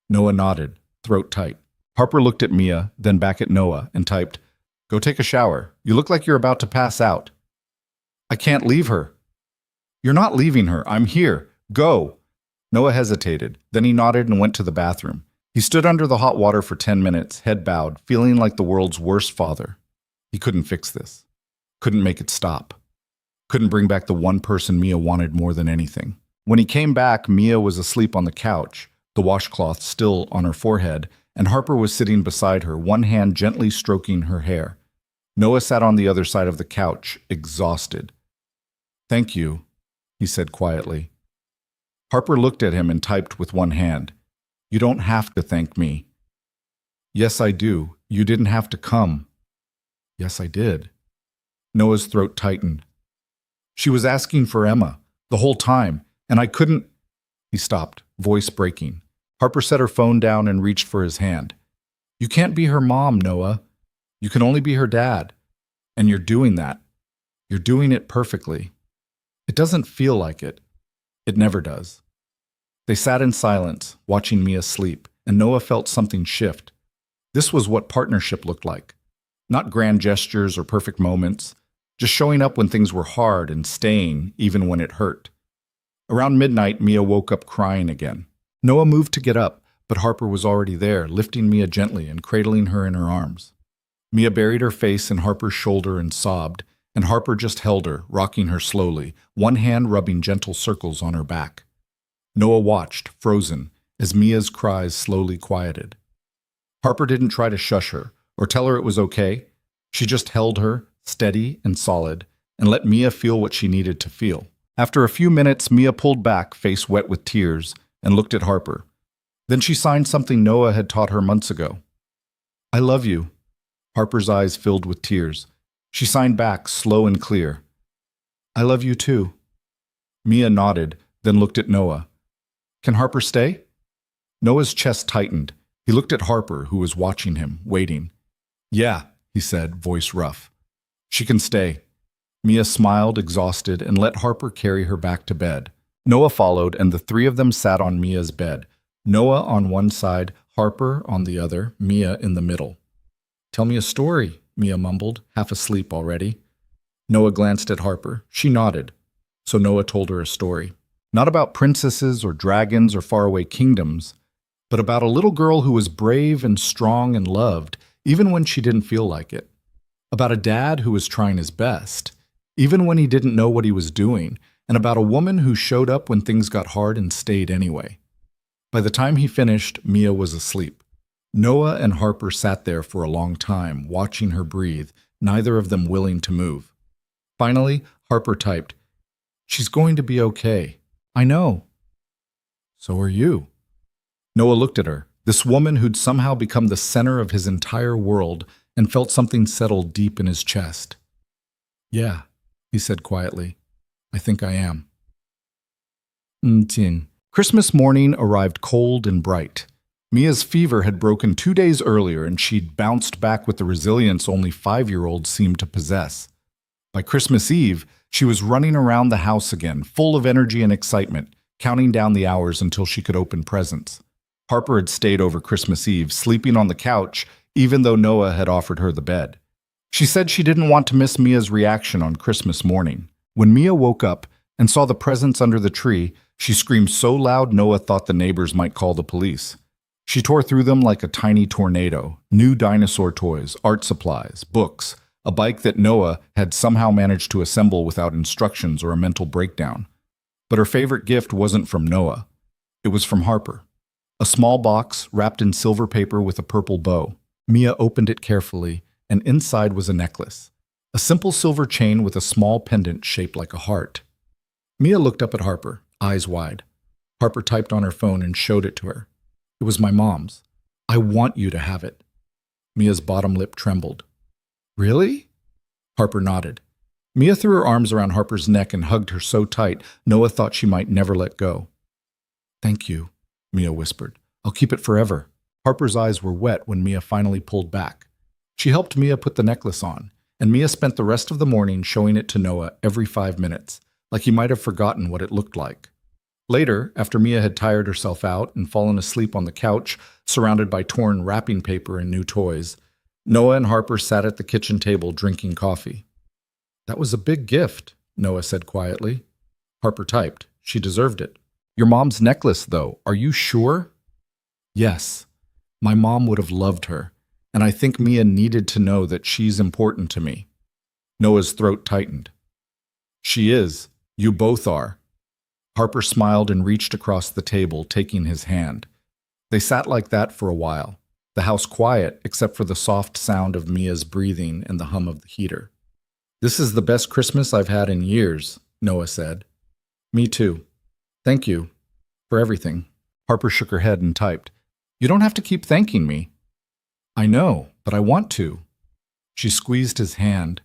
Noah nodded, throat tight. Harper looked at Mia, then back at Noah, and typed, Go take a shower. You look like you're about to pass out. I can't leave her. You're not leaving her. I'm here. Go. Noah hesitated. Then he nodded and went to the bathroom. He stood under the hot water for 10 minutes, head bowed, feeling like the world's worst father. He couldn't fix this. Couldn't make it stop. Couldn't bring back the one person Mia wanted more than anything. When he came back, Mia was asleep on the couch, the washcloth still on her forehead, and Harper was sitting beside her, one hand gently stroking her hair. Noah sat on the other side of the couch, exhausted. "Thank you," he said quietly. Harper looked at him and typed with one hand. "You don't have to thank me." "Yes, I do. You didn't have to come." "Yes, I did." Noah's throat tightened. "She was asking for Emma, the whole time, and I couldn't—" He stopped, voice breaking. Harper set her phone down and reached for his hand. "You can't be her mom, Noah. You can only be her dad. And you're doing that. You're doing it perfectly. It doesn't feel like it. It never does." They sat in silence, watching Mia sleep, and Noah felt something shift. This was what partnership looked like. Not grand gestures or perfect moments, just showing up when things were hard and staying even when it hurt. Around midnight, Mia woke up crying again. Noah moved to get up, but Harper was already there, lifting Mia gently and cradling her in her arms. Mia buried her face in Harper's shoulder and sobbed, and Harper just held her, rocking her slowly, one hand rubbing gentle circles on her back. Noah watched, frozen, as Mia's cries slowly quieted. Harper didn't try to shush her or tell her it was okay. She just held her, steady and solid, and let Mia feel what she needed to feel. After a few minutes, Mia pulled back, face wet with tears, and looked at Harper. Then she signed something Noah had taught her months ago. "I love you." Harper's eyes filled with tears. She signed back, slow and clear. "I love you too." Mia nodded, then looked at Noah. "Can Harper stay?" Noah's chest tightened. He looked at Harper, who was watching him, waiting. "Yeah," he said, voice rough. "She can stay." Mia smiled, exhausted, and let Harper carry her back to bed. Noah followed, and the three of them sat on Mia's bed. Noah on one side, Harper on the other, Mia in the middle. "Tell me a story," Mia mumbled, half asleep already. Noah glanced at Harper. She nodded. So Noah told her a story. Not about princesses or dragons or faraway kingdoms, but about a little girl who was brave and strong and loved, even when she didn't feel like it. About a dad who was trying his best, even when he didn't know what he was doing, and about a woman who showed up when things got hard and stayed anyway. By the time he finished, Mia was asleep. Noah and Harper sat there for a long time, watching her breathe, neither of them willing to move. Finally, Harper typed, "She's going to be okay. I know." "So are you." Noah looked at her, this woman who'd somehow become the center of his entire world, and felt something settle deep in his chest. "Yeah," he said quietly. "I think I am." Christmas morning arrived cold and bright. Mia's fever had broken 2 days earlier, and she'd bounced back with the resilience only 5-year-olds seemed to possess. By Christmas Eve, she was running around the house again, full of energy and excitement, counting down the hours until she could open presents. Harper had stayed over Christmas Eve, sleeping on the couch, even though Noah had offered her the bed. She said she didn't want to miss Mia's reaction on Christmas morning. When Mia woke up and saw the presents under the tree, she screamed so loud Noah thought the neighbors might call the police. She tore through them like a tiny tornado. New dinosaur toys, art supplies, books, a bike that Noah had somehow managed to assemble without instructions or a mental breakdown. But her favorite gift wasn't from Noah. It was from Harper. A small box wrapped in silver paper with a purple bow. Mia opened it carefully, and inside was a necklace. A simple silver chain with a small pendant shaped like a heart. Mia looked up at Harper, eyes wide. Harper typed on her phone and showed it to her. It was my mom's. "I want you to have it." Mia's bottom lip trembled. "Really?" Harper nodded. Mia threw her arms around Harper's neck and hugged her so tight, Noah thought she might never let go. "Thank you," Mia whispered. "I'll keep it forever." Harper's eyes were wet when Mia finally pulled back. She helped Mia put the necklace on, and Mia spent the rest of the morning showing it to Noah every 5 minutes, like he might have forgotten what it looked like. Later, after Mia had tired herself out and fallen asleep on the couch, surrounded by torn wrapping paper and new toys, Noah and Harper sat at the kitchen table drinking coffee. "That was a big gift," Noah said quietly. Harper typed, "She deserved it." "Your mom's necklace, though, are you sure?" "Yes. My mom would have loved her, and I think Mia needed to know that she's important to me." Noah's throat tightened. "She is. You both are." Harper smiled and reached across the table, taking his hand. They sat like that for a while, the house quiet except for the soft sound of Mia's breathing and the hum of the heater. "This is the best Christmas I've had in years," Noah said. "Me too. Thank you for everything." Harper shook her head and typed, "You don't have to keep thanking me." "I know, but I want to." She squeezed his hand,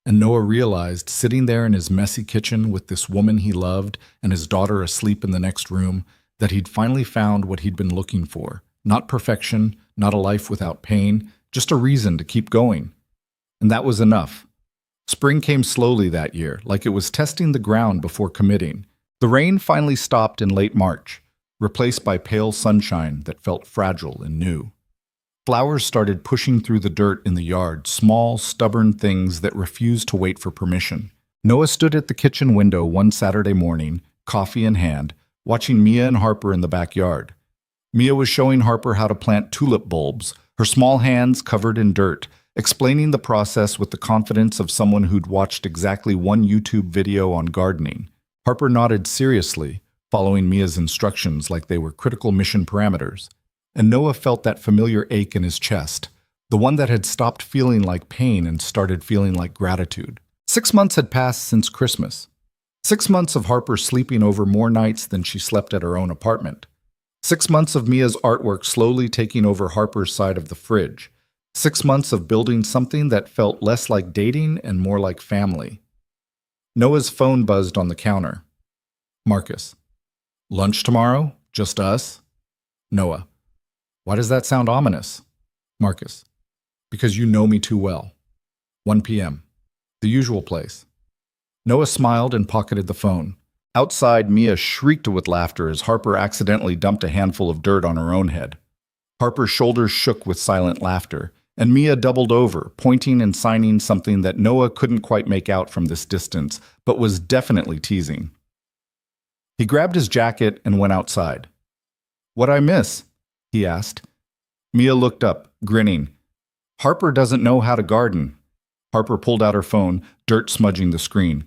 and Noah realized, sitting there in his messy kitchen with this woman he loved and his daughter asleep in the next room, that he'd finally found what he'd been looking for. Not perfection, not a life without pain, just a reason to keep going. And that was enough. Spring came slowly that year, like it was testing the ground before committing. The rain finally stopped in late March, replaced by pale sunshine that felt fragile and new. Flowers started pushing through the dirt in the yard, small, stubborn things that refused to wait for permission. Noah stood at the kitchen window one Saturday morning, coffee in hand, watching Mia and Harper in the backyard. Mia was showing Harper how to plant tulip bulbs, her small hands covered in dirt, explaining the process with the confidence of someone who'd watched exactly one YouTube video on gardening. Harper nodded seriously, following Mia's instructions like they were critical mission parameters. And Noah felt that familiar ache in his chest, the one that had stopped feeling like pain and started feeling like gratitude. 6 months had passed since Christmas. 6 months of Harper sleeping over more nights than she slept at her own apartment. 6 months of Mia's artwork slowly taking over Harper's side of the fridge. 6 months of building something that felt less like dating and more like family. Noah's phone buzzed on the counter. Marcus. "Lunch tomorrow? Just us?" Noah. "Why does that sound ominous?" Marcus. "Because you know me too well." 1 p.m. The usual place. Noah smiled and pocketed the phone. Outside, Mia shrieked with laughter as Harper accidentally dumped a handful of dirt on her own head. Harper's shoulders shook with silent laughter, and Mia doubled over, pointing and signing something that Noah couldn't quite make out from this distance, but was definitely teasing. He grabbed his jacket and went outside. "What'd I miss?" he asked. Mia looked up, grinning. "Harper doesn't know how to garden." Harper pulled out her phone, dirt smudging the screen.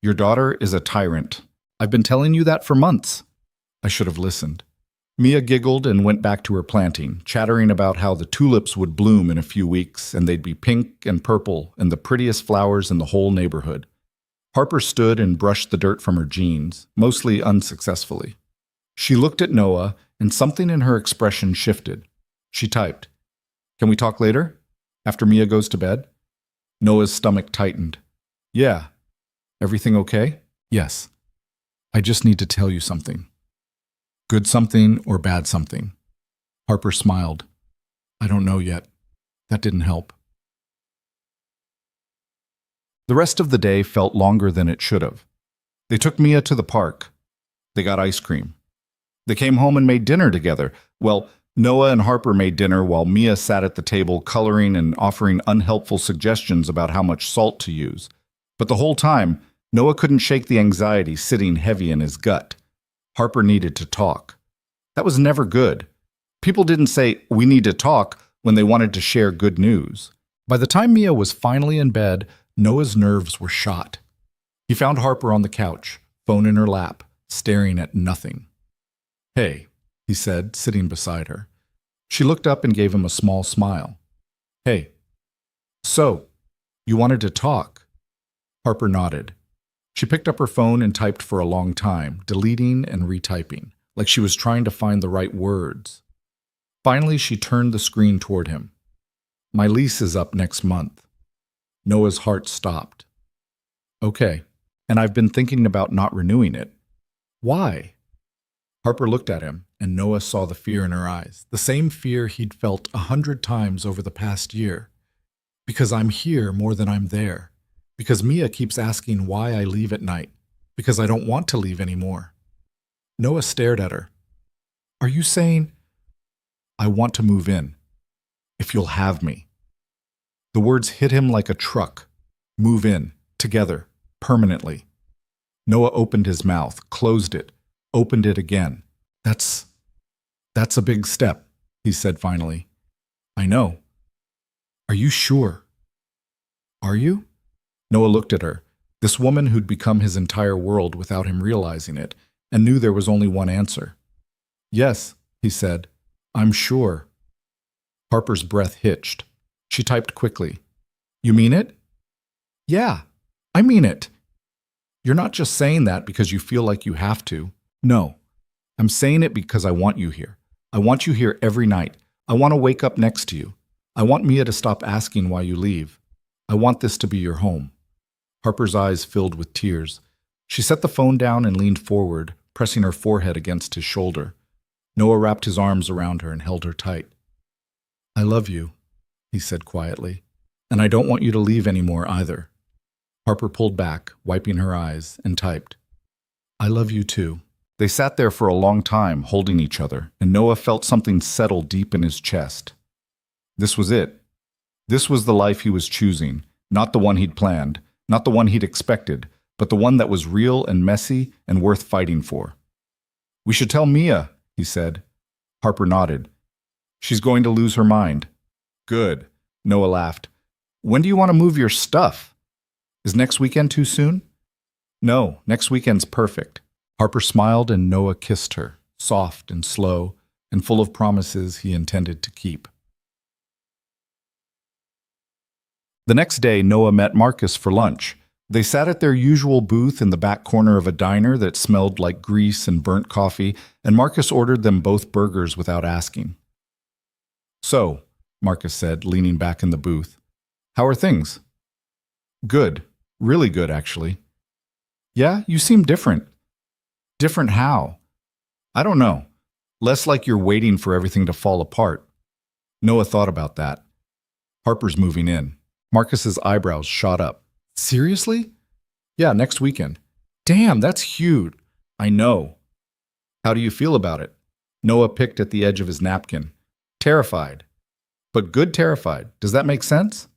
"Your daughter is a tyrant. I've been telling you that for months." I should have listened. Mia giggled and went back to her planting, chattering about how the tulips would bloom in a few weeks and they'd be pink and purple and the prettiest flowers in the whole neighborhood. Harper stood and brushed the dirt from her jeans, mostly unsuccessfully. She looked at Noah, and something in her expression shifted. She typed, "Can we talk later? After Mia goes to bed?" Noah's stomach tightened. "Yeah. Everything okay?" "Yes. I just need to tell you something." "Good something or bad something?" Harper smiled. "I don't know yet. That didn't help." The rest of the day felt longer than it should have. They took Mia to the park. They got ice cream. They came home and made dinner together. Well, Noah and Harper made dinner while Mia sat at the table coloring and offering unhelpful suggestions about how much salt to use. But the whole time, Noah couldn't shake the anxiety sitting heavy in his gut. Harper needed to talk. That was never good. People didn't say, "We need to talk," when they wanted to share good news. By the time Mia was finally in bed, Noah's nerves were shot. He found Harper on the couch, phone in her lap, staring at nothing. "Hey," he said, sitting beside her. She looked up and gave him a small smile. "Hey. So, you wanted to talk?" Harper nodded. She picked up her phone and typed for a long time, deleting and retyping, like she was trying to find the right words. Finally, she turned the screen toward him. "My lease is up next month." Noah's heart stopped. "Okay, and I've been thinking about not renewing it." "Why?" Harper looked at him, and Noah saw the fear in her eyes, the same fear he'd felt 100 times over the past year. "Because I'm here more than I'm there. Because Mia keeps asking why I leave at night. Because I don't want to leave anymore." Noah stared at her. "Are you saying—" "I want to move in. If you'll have me." The words hit him like a truck. Move in, together, permanently. Noah opened his mouth, closed it, opened it again. That's a big step," he said finally. "I know." "Are you sure?" "Are you?" Noah looked at her, this woman who'd become his entire world without him realizing it, and knew there was only one answer. "Yes," he said. I'm sure. Harper's breath hitched. She typed quickly. You mean it? Yeah, I mean it. You're not just saying that because you feel like you have to. No, I'm saying it because I want you here. I want you here every night. I want to wake up next to you. I want Mia to stop asking why you leave. I want this to be your home. Harper's eyes filled with tears. She set the phone down and leaned forward, pressing her forehead against his shoulder. Noah wrapped his arms around her and held her tight. I love you, he said quietly, and I don't want you to leave anymore either. Harper pulled back, wiping her eyes, and typed, I love you too. They sat there for a long time, holding each other, and Noah felt something settle deep in his chest. This was it. This was the life he was choosing, not the one he'd planned, not the one he'd expected, but the one that was real and messy and worth fighting for. We should tell Mia, he said. Harper nodded. She's going to lose her mind. Good, Noah laughed. When do you want to move your stuff? Is next weekend too soon? No, next weekend's perfect. Harper smiled and Noah kissed her, soft and slow, and full of promises he intended to keep. The next day, Noah met Marcus for lunch. They sat at their usual booth in the back corner of a diner that smelled like grease and burnt coffee, and Marcus ordered them both burgers without asking. So, Marcus said, leaning back in the booth, how are things? Good. Really good, actually. Yeah, you seem different. Different how? I don't know. Less like you're waiting for everything to fall apart. Noah thought about that. Harper's moving in. Marcus's eyebrows shot up. Seriously? Yeah, next weekend. Damn, that's huge. I know. How do you feel about it? Noah picked at the edge of his napkin. Terrified. But good terrified. Does that make sense?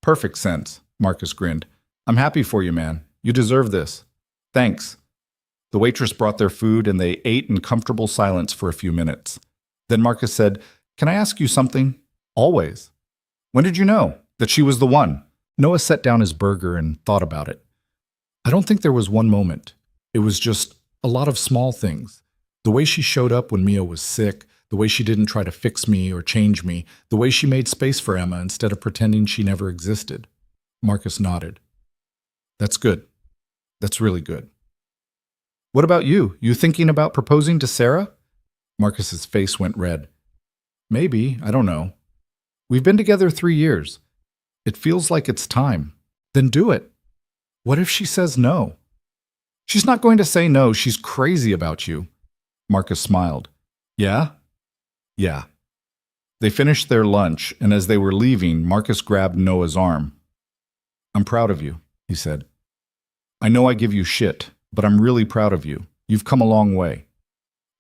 Perfect sense, Marcus grinned. I'm happy for you, man. You deserve this. Thanks. The waitress brought their food and they ate in comfortable silence for a few minutes. Then Marcus said, Can I ask you something? Always. When did you know that she was the one? Noah set down his burger and thought about it. I don't think there was one moment. It was just a lot of small things. The way she showed up when Mia was sick, the way she didn't try to fix me or change me, the way she made space for Emma instead of pretending she never existed. Marcus nodded. That's good. That's really good. What about you? You thinking about proposing to Sarah? Marcus's face went red. Maybe, I don't know. We've been together 3 years. It feels like it's time. Then do it. What if she says no? She's not going to say no. She's crazy about you. Marcus smiled. Yeah? Yeah. They finished their lunch, and as they were leaving, Marcus grabbed Noah's arm. I'm proud of you, he said. I know I give you shit, but I'm really proud of you. You've come a long way.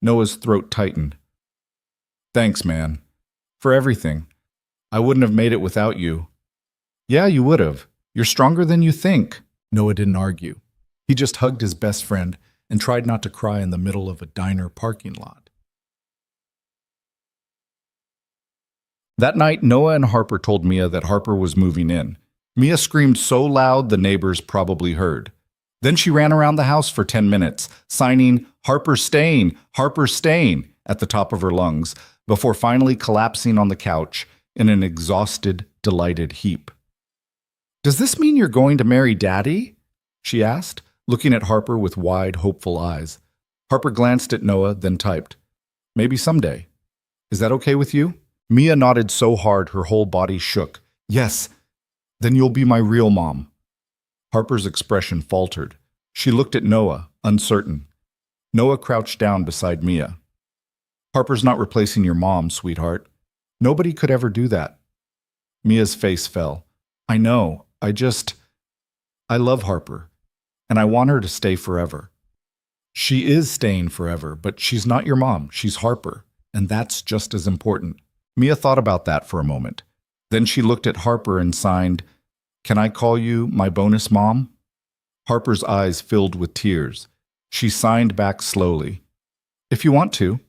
Noah's throat tightened. Thanks, man. For everything. I wouldn't have made it without you. Yeah, you would have. You're stronger than you think. Noah didn't argue. He just hugged his best friend and tried not to cry in the middle of a diner parking lot. That night, Noah and Harper told Mia that Harper was moving in. Mia screamed so loud the neighbors probably heard. Then she ran around the house for 10 minutes, signing, Harper's staying, Harper's staying, at the top of her lungs, before finally collapsing on the couch in an exhausted, delighted heap. Does this mean you're going to marry Daddy? She asked, looking at Harper with wide, hopeful eyes. Harper glanced at Noah, then typed, Maybe someday. Is that okay with you? Mia nodded so hard her whole body shook. Yes, then you'll be my real mom. Harper's expression faltered. She looked at Noah, uncertain. Noah crouched down beside Mia. Harper's not replacing your mom, sweetheart. Nobody could ever do that. Mia's face fell. I know, I love Harper, and I want her to stay forever. She is staying forever, but she's not your mom, she's Harper, and that's just as important. Mia thought about that for a moment. Then she looked at Harper and signed, Can I call you my bonus mom? Harper's eyes filled with tears. She signed back slowly. If you want to.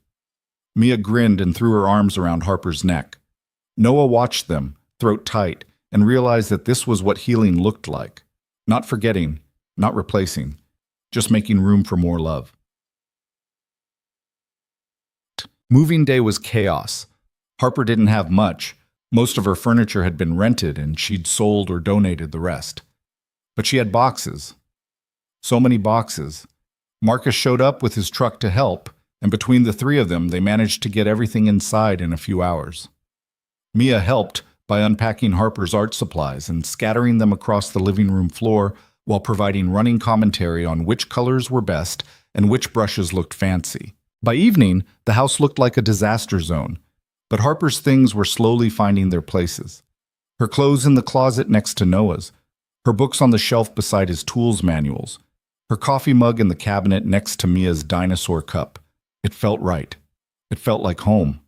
Mia grinned and threw her arms around Harper's neck. Noah watched them, throat tight, and realized that this was what healing looked like. Not forgetting, not replacing, just making room for more love. Moving day was chaos. Harper didn't have much. Most of her furniture had been rented, and she'd sold or donated the rest. But she had boxes. So many boxes. Marcus showed up with his truck to help, and between the three of them, they managed to get everything inside in a few hours. Mia helped by unpacking Harper's art supplies and scattering them across the living room floor while providing running commentary on which colors were best and which brushes looked fancy. By evening, the house looked like a disaster zone, but Harper's things were slowly finding their places. Her clothes in the closet next to Noah's, her books on the shelf beside his tools manuals, her coffee mug in the cabinet next to Mia's dinosaur cup. It felt right. It felt like home.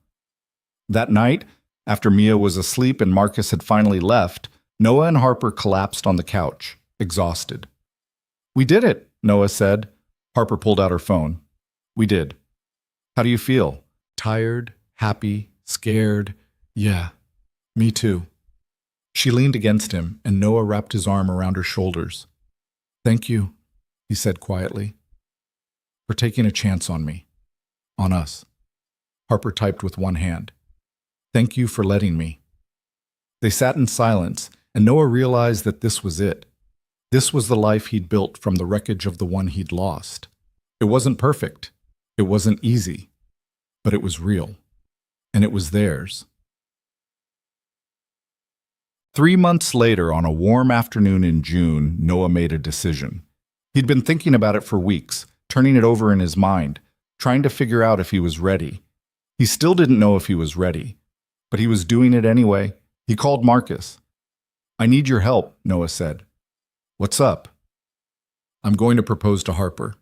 That night, after Mia was asleep and Marcus had finally left, Noah and Harper collapsed on the couch, exhausted. "We did it," Noah said. Harper pulled out her phone. "We did. How do you feel? Tired? Happy? Scared?" "Yeah, me too." She leaned against him, and Noah wrapped his arm around her shoulders. "Thank you," he said quietly, "for taking a chance on me, on us." Harper typed with one hand. "Thank you for letting me." They sat in silence, and Noah realized that this was it. This was the life he'd built from the wreckage of the one he'd lost. It wasn't perfect. It wasn't easy. But it was real. And it was theirs. 3 months later, on a warm afternoon in June, Noah made a decision. He'd been thinking about it for weeks, turning it over in his mind, trying to figure out if he was ready. He still didn't know if he was ready, but he was doing it anyway. He called Marcus. "I need your help," Noah said. "What's up?" "I'm going to propose to Harper."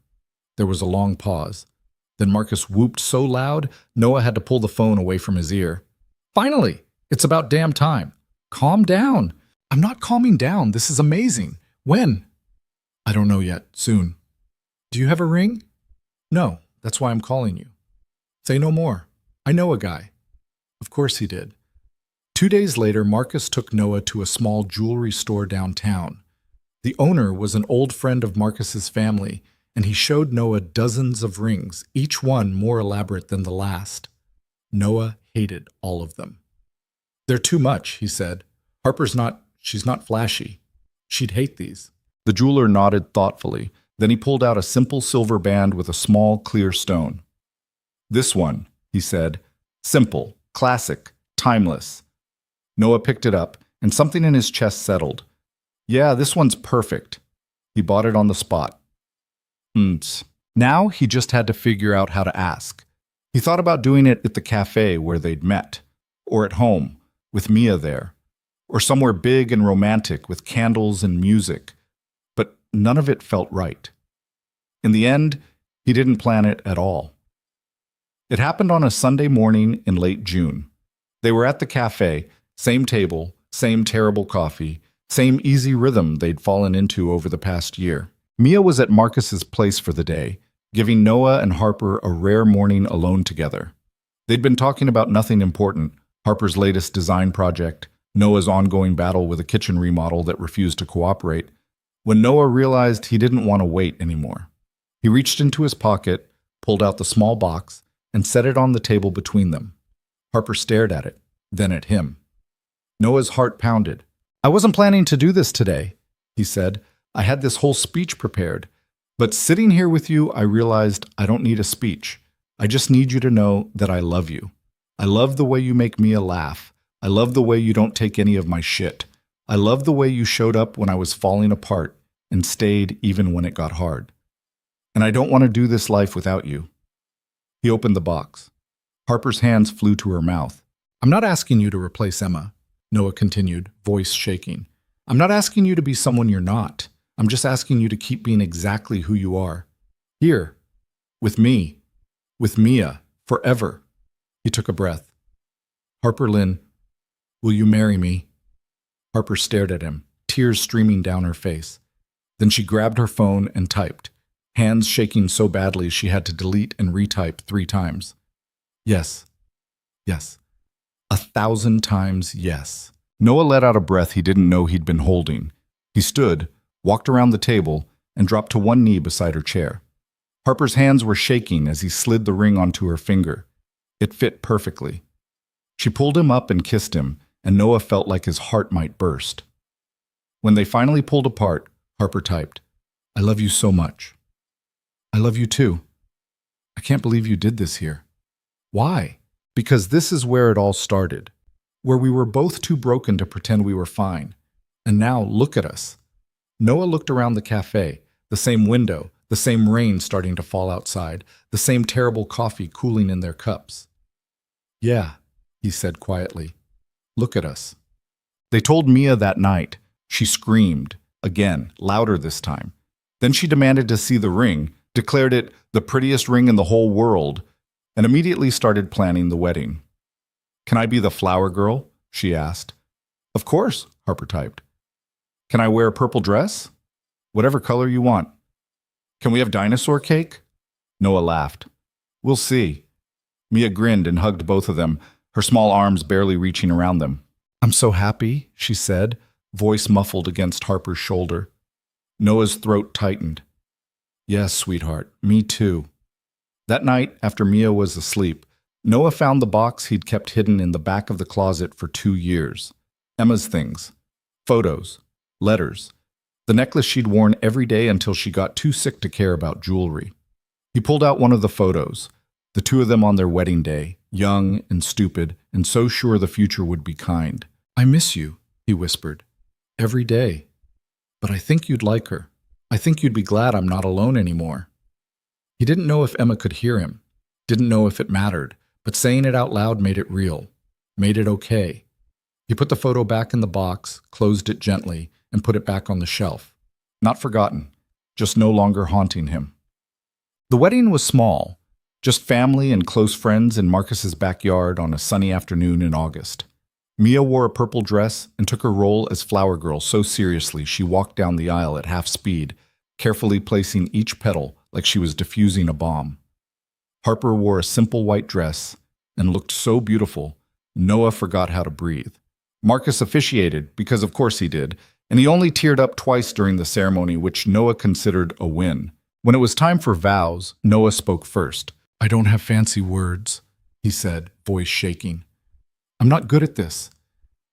There was a long pause. Then Marcus whooped so loud, Noah had to pull the phone away from his ear. "Finally! It's about damn time. Calm down." "I'm not calming down. This is amazing. When?" "I don't know yet. Soon." "Do you have a ring?" "No. That's why I'm calling you." "Say no more. I know a guy." Of course he did. 2 days later, Marcus took Noah to a small jewelry store downtown. The owner was an old friend of Marcus's family, and he showed Noah dozens of rings, each one more elaborate than the last. Noah hated all of them. "They're too much," he said. She's not flashy. She'd hate these." The jeweler nodded thoughtfully. Then he pulled out a simple silver band with a small, clear stone. "This one," he said. "Simple, classic, timeless." Noah picked it up, and something in his chest settled. "Yeah, this one's perfect." He bought it on the spot. Now he just had to figure out how to ask. He thought about doing it at the cafe where they'd met, or at home, with Mia there, or somewhere big and romantic with candles and music, but none of it felt right. In the end, he didn't plan it at all. It happened on a Sunday morning in late June. They were at the cafe, same table, same terrible coffee, same easy rhythm they'd fallen into over the past year. Mia was at Marcus's place for the day, giving Noah and Harper a rare morning alone together. They'd been talking about nothing important, Harper's latest design project, Noah's ongoing battle with a kitchen remodel that refused to cooperate, when Noah realized he didn't want to wait anymore. He reached into his pocket, pulled out the small box, and set it on the table between them. Harper stared at it, then at him. Noah's heart pounded. "I wasn't planning to do this today," he said. "I had this whole speech prepared. But sitting here with you, I realized I don't need a speech. I just need you to know that I love you. I love the way you make Mia laugh. I love the way you don't take any of my shit. I love the way you showed up when I was falling apart and stayed even when it got hard. And I don't want to do this life without you." He opened the box. Harper's hands flew to her mouth. "I'm not asking you to replace Emma," Noah continued, voice shaking. "I'm not asking you to be someone you're not. I'm just asking you to keep being exactly who you are. Here, with me, with Mia, forever." He took a breath. "Harper Lynn, will you marry me?" Harper stared at him, tears streaming down her face. Then she grabbed her phone and typed, hands shaking so badly she had to delete and retype 3 times. "Yes, yes, 1,000 times yes." Noah let out a breath he didn't know he'd been holding. He stood, walked around the table, and dropped to one knee beside her chair. Harper's hands were shaking as he slid the ring onto her finger. It fit perfectly. She pulled him up and kissed him, and Noah felt like his heart might burst. When they finally pulled apart, Harper typed, "I love you so much." "I love you too. I can't believe you did this here." "Why?" "Because this is where it all started, where we were both too broken to pretend we were fine. And now, look at us." Noah looked around the cafe, the same window, the same rain starting to fall outside, the same terrible coffee cooling in their cups. "Yeah," he said quietly. "Look at us." They told Mia that night. She screamed, again, louder this time. Then she demanded to see the ring, declared it the prettiest ring in the whole world, and immediately started planning the wedding. "Can I be the flower girl?" she asked. "Of course," Harper typed. "Can I wear a purple dress?" "Whatever color you want." "Can we have dinosaur cake?" Noah laughed. "We'll see." Mia grinned and hugged both of them, her small arms barely reaching around them. "I'm so happy," she said, voice muffled against Harper's shoulder. Noah's throat tightened. "Yes, sweetheart, me too." That night, after Mia was asleep, Noah found the box he'd kept hidden in the back of the closet for 2 years. Emma's things. Photos. Letters. The necklace she'd worn every day until she got too sick to care about jewelry. He pulled out one of the photos, the two of them on their wedding day, young and stupid, and so sure the future would be kind. "I miss you," he whispered. "Every day. But I think you'd like her. I think you'd be glad I'm not alone anymore." He didn't know if Emma could hear him, didn't know if it mattered, but saying it out loud made it real, made it okay. He put the photo back in the box, closed it gently, and put it back on the shelf. Not forgotten, just no longer haunting him. The wedding was small, just family and close friends in Marcus's backyard on a sunny afternoon in August. Mia wore a purple dress and took her role as flower girl so seriously she walked down the aisle at half speed, carefully placing each petal like she was diffusing a bomb. Harper wore a simple white dress and looked so beautiful, Noah forgot how to breathe. Marcus officiated, because of course he did, and he only teared up twice during the ceremony, which Noah considered a win. When it was time for vows, Noah spoke first. "I don't have fancy words," he said, voice shaking. "I'm not good at this,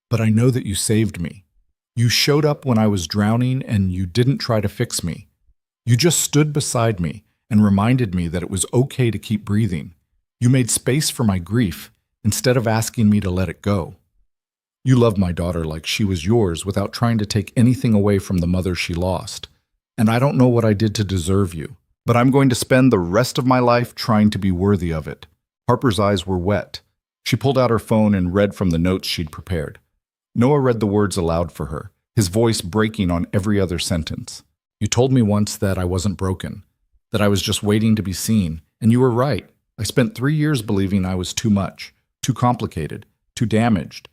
but I know that you saved me. You showed up when I was drowning and you didn't try to fix me. You just stood beside me and reminded me that it was okay to keep breathing. You made space for my grief instead of asking me to let it go. You loved my daughter like she was yours without trying to take anything away from the mother she lost. And I don't know what I did to deserve you, but I'm going to spend the rest of my life trying to be worthy of it." Harper's eyes were wet. She pulled out her phone and read from the notes she'd prepared. Noah read the words aloud for her, his voice breaking on every other sentence. "You told me once that I wasn't broken, that I was just waiting to be seen, and you were right. I spent 3 years believing I was too much, too complicated, too damaged.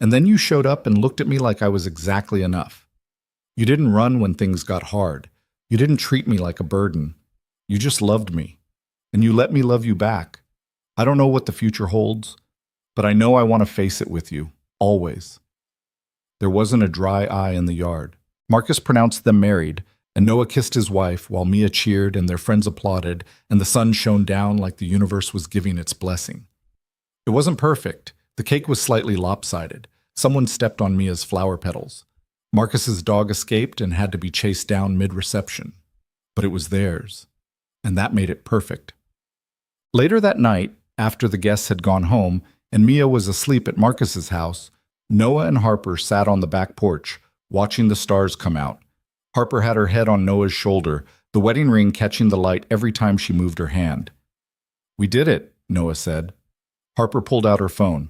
And then you showed up and looked at me like I was exactly enough. You didn't run when things got hard. You didn't treat me like a burden. You just loved me. And you let me love you back. I don't know what the future holds, but I know I want to face it with you, always." There wasn't a dry eye in the yard. Marcus pronounced them married, and Noah kissed his wife while Mia cheered and their friends applauded, and the sun shone down like the universe was giving its blessing. It wasn't perfect. The cake was slightly lopsided. Someone stepped on Mia's flower petals. Marcus's dog escaped and had to be chased down mid-reception. But it was theirs, and that made it perfect. Later that night, after the guests had gone home and Mia was asleep at Marcus's house, Noah and Harper sat on the back porch, watching the stars come out. Harper had her head on Noah's shoulder, the wedding ring catching the light every time she moved her hand. "We did it," Noah said. Harper pulled out her phone.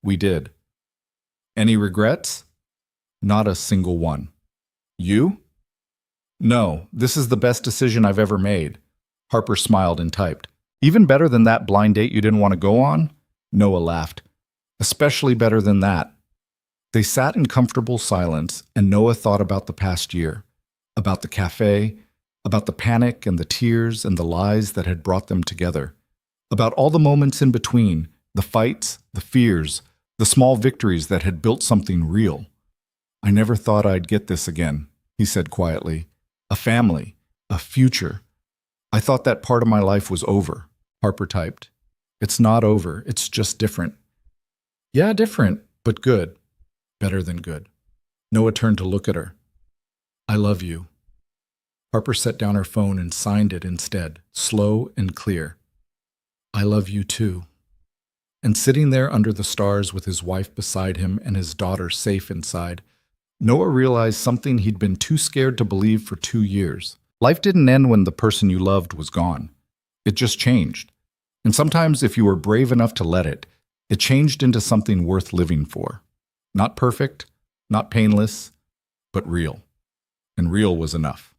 "We did." "Any regrets?" "Not a single one." "You?" "No, this is the best decision I've ever made." Harper smiled and typed. "Even better than that blind date you didn't want to go on?" Noah laughed. "Especially better than that." They sat in comfortable silence, and Noah thought about the past year, about the cafe, about the panic and the tears and the lies that had brought them together, about all the moments in between, the fights, the fears, the small victories that had built something real. "I never thought I'd get this again," he said quietly. "A family, a future. I thought that part of my life was over," Harper typed. It's not over. It's just different. Yeah, different, but good. Better than good. Noah turned to look at her. I love you. Harper set down her phone and signed it instead, slow and clear. I love you too. And sitting there under the stars with his wife beside him and his daughter safe inside, Noah realized something he'd been too scared to believe for 2 years. Life didn't end when the person you loved was gone. It just changed. And sometimes if you were brave enough to let it, it changed into something worth living for. Not perfect, not painless, but real. And real was enough.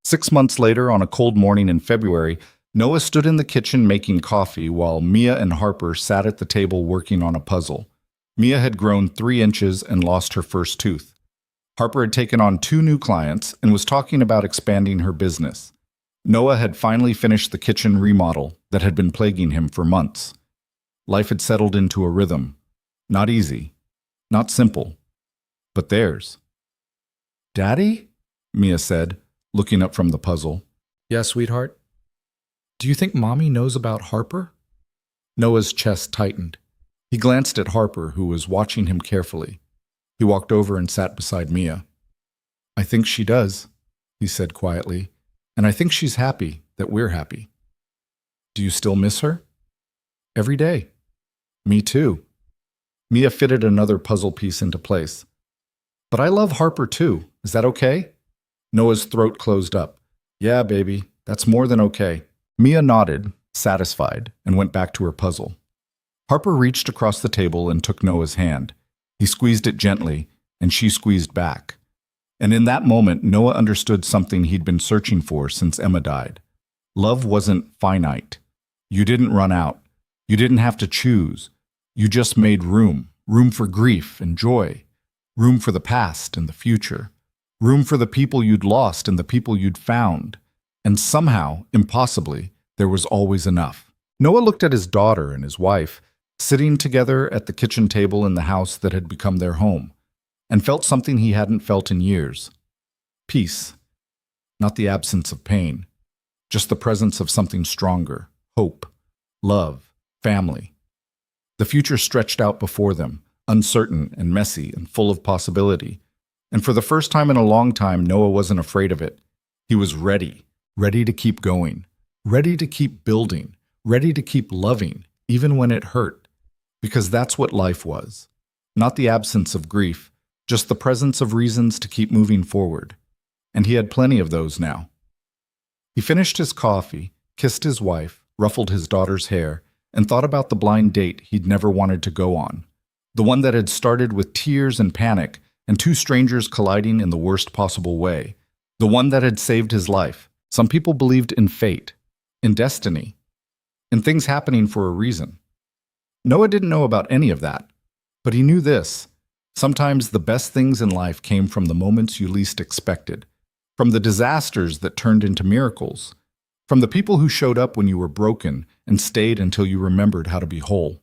6 months later, on a cold morning in February, Noah stood in the kitchen making coffee while Mia and Harper sat at the table working on a puzzle. Mia had grown 3 inches and lost her first tooth. Harper had taken on 2 new clients and was talking about expanding her business. Noah had finally finished the kitchen remodel that had been plaguing him for months. Life had settled into a rhythm. Not easy, not simple, but theirs. Daddy? Mia said, looking up from the puzzle. Yeah, sweetheart? Do you think Mommy knows about Harper? Noah's chest tightened. He glanced at Harper, who was watching him carefully. He walked over and sat beside Mia. I think she does, he said quietly, and I think she's happy that we're happy. Do you still miss her? Every day. Me too. Mia fitted another puzzle piece into place. But I love Harper too. Is that okay? Noah's throat closed up. Yeah, baby, that's more than okay. Mia nodded, satisfied, and went back to her puzzle. Harper reached across the table and took Noah's hand. He squeezed it gently, and she squeezed back. And in that moment, Noah understood something he'd been searching for since Emma died. Love wasn't finite. You didn't run out. You didn't have to choose. You just made room. Room for grief and joy. Room for the past and the future. Room for the people you'd lost and the people you'd found. And somehow, impossibly, there was always enough. Noah looked at his daughter and his wife, sitting together at the kitchen table in the house that had become their home, and felt something he hadn't felt in years. Peace. Not the absence of pain, just the presence of something stronger. Hope, love, family. The future stretched out before them, uncertain and messy and full of possibility. And for the first time in a long time, Noah wasn't afraid of it. He was ready to keep going, ready to keep building, ready to keep loving, even when it hurt. Because that's what life was. Not the absence of grief, just the presence of reasons to keep moving forward. And he had plenty of those now. He finished his coffee, kissed his wife, ruffled his daughter's hair, and thought about the blind date he'd never wanted to go on. The one that had started with tears and panic and 2 strangers colliding in the worst possible way. The one that had saved his life. Some people believed in fate, in destiny, in things happening for a reason. Noah didn't know about any of that, but he knew this. Sometimes the best things in life came from the moments you least expected, from the disasters that turned into miracles, from the people who showed up when you were broken and stayed until you remembered how to be whole.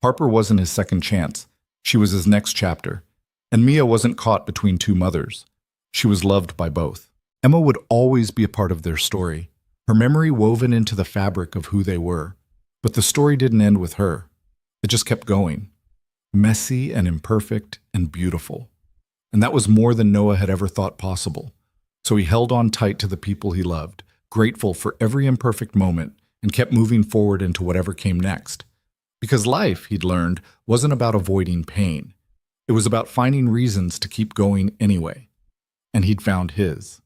Harper wasn't his second chance. She was his next chapter. And Mia wasn't caught between 2 mothers. She was loved by both. Emma would always be a part of their story, her memory woven into the fabric of who they were. But the story didn't end with her. It just kept going, messy and imperfect and beautiful. And that was more than Noah had ever thought possible. So he held on tight to the people he loved, grateful for every imperfect moment, and kept moving forward into whatever came next. Because life, he'd learned, wasn't about avoiding pain. It was about finding reasons to keep going anyway. And he'd found his.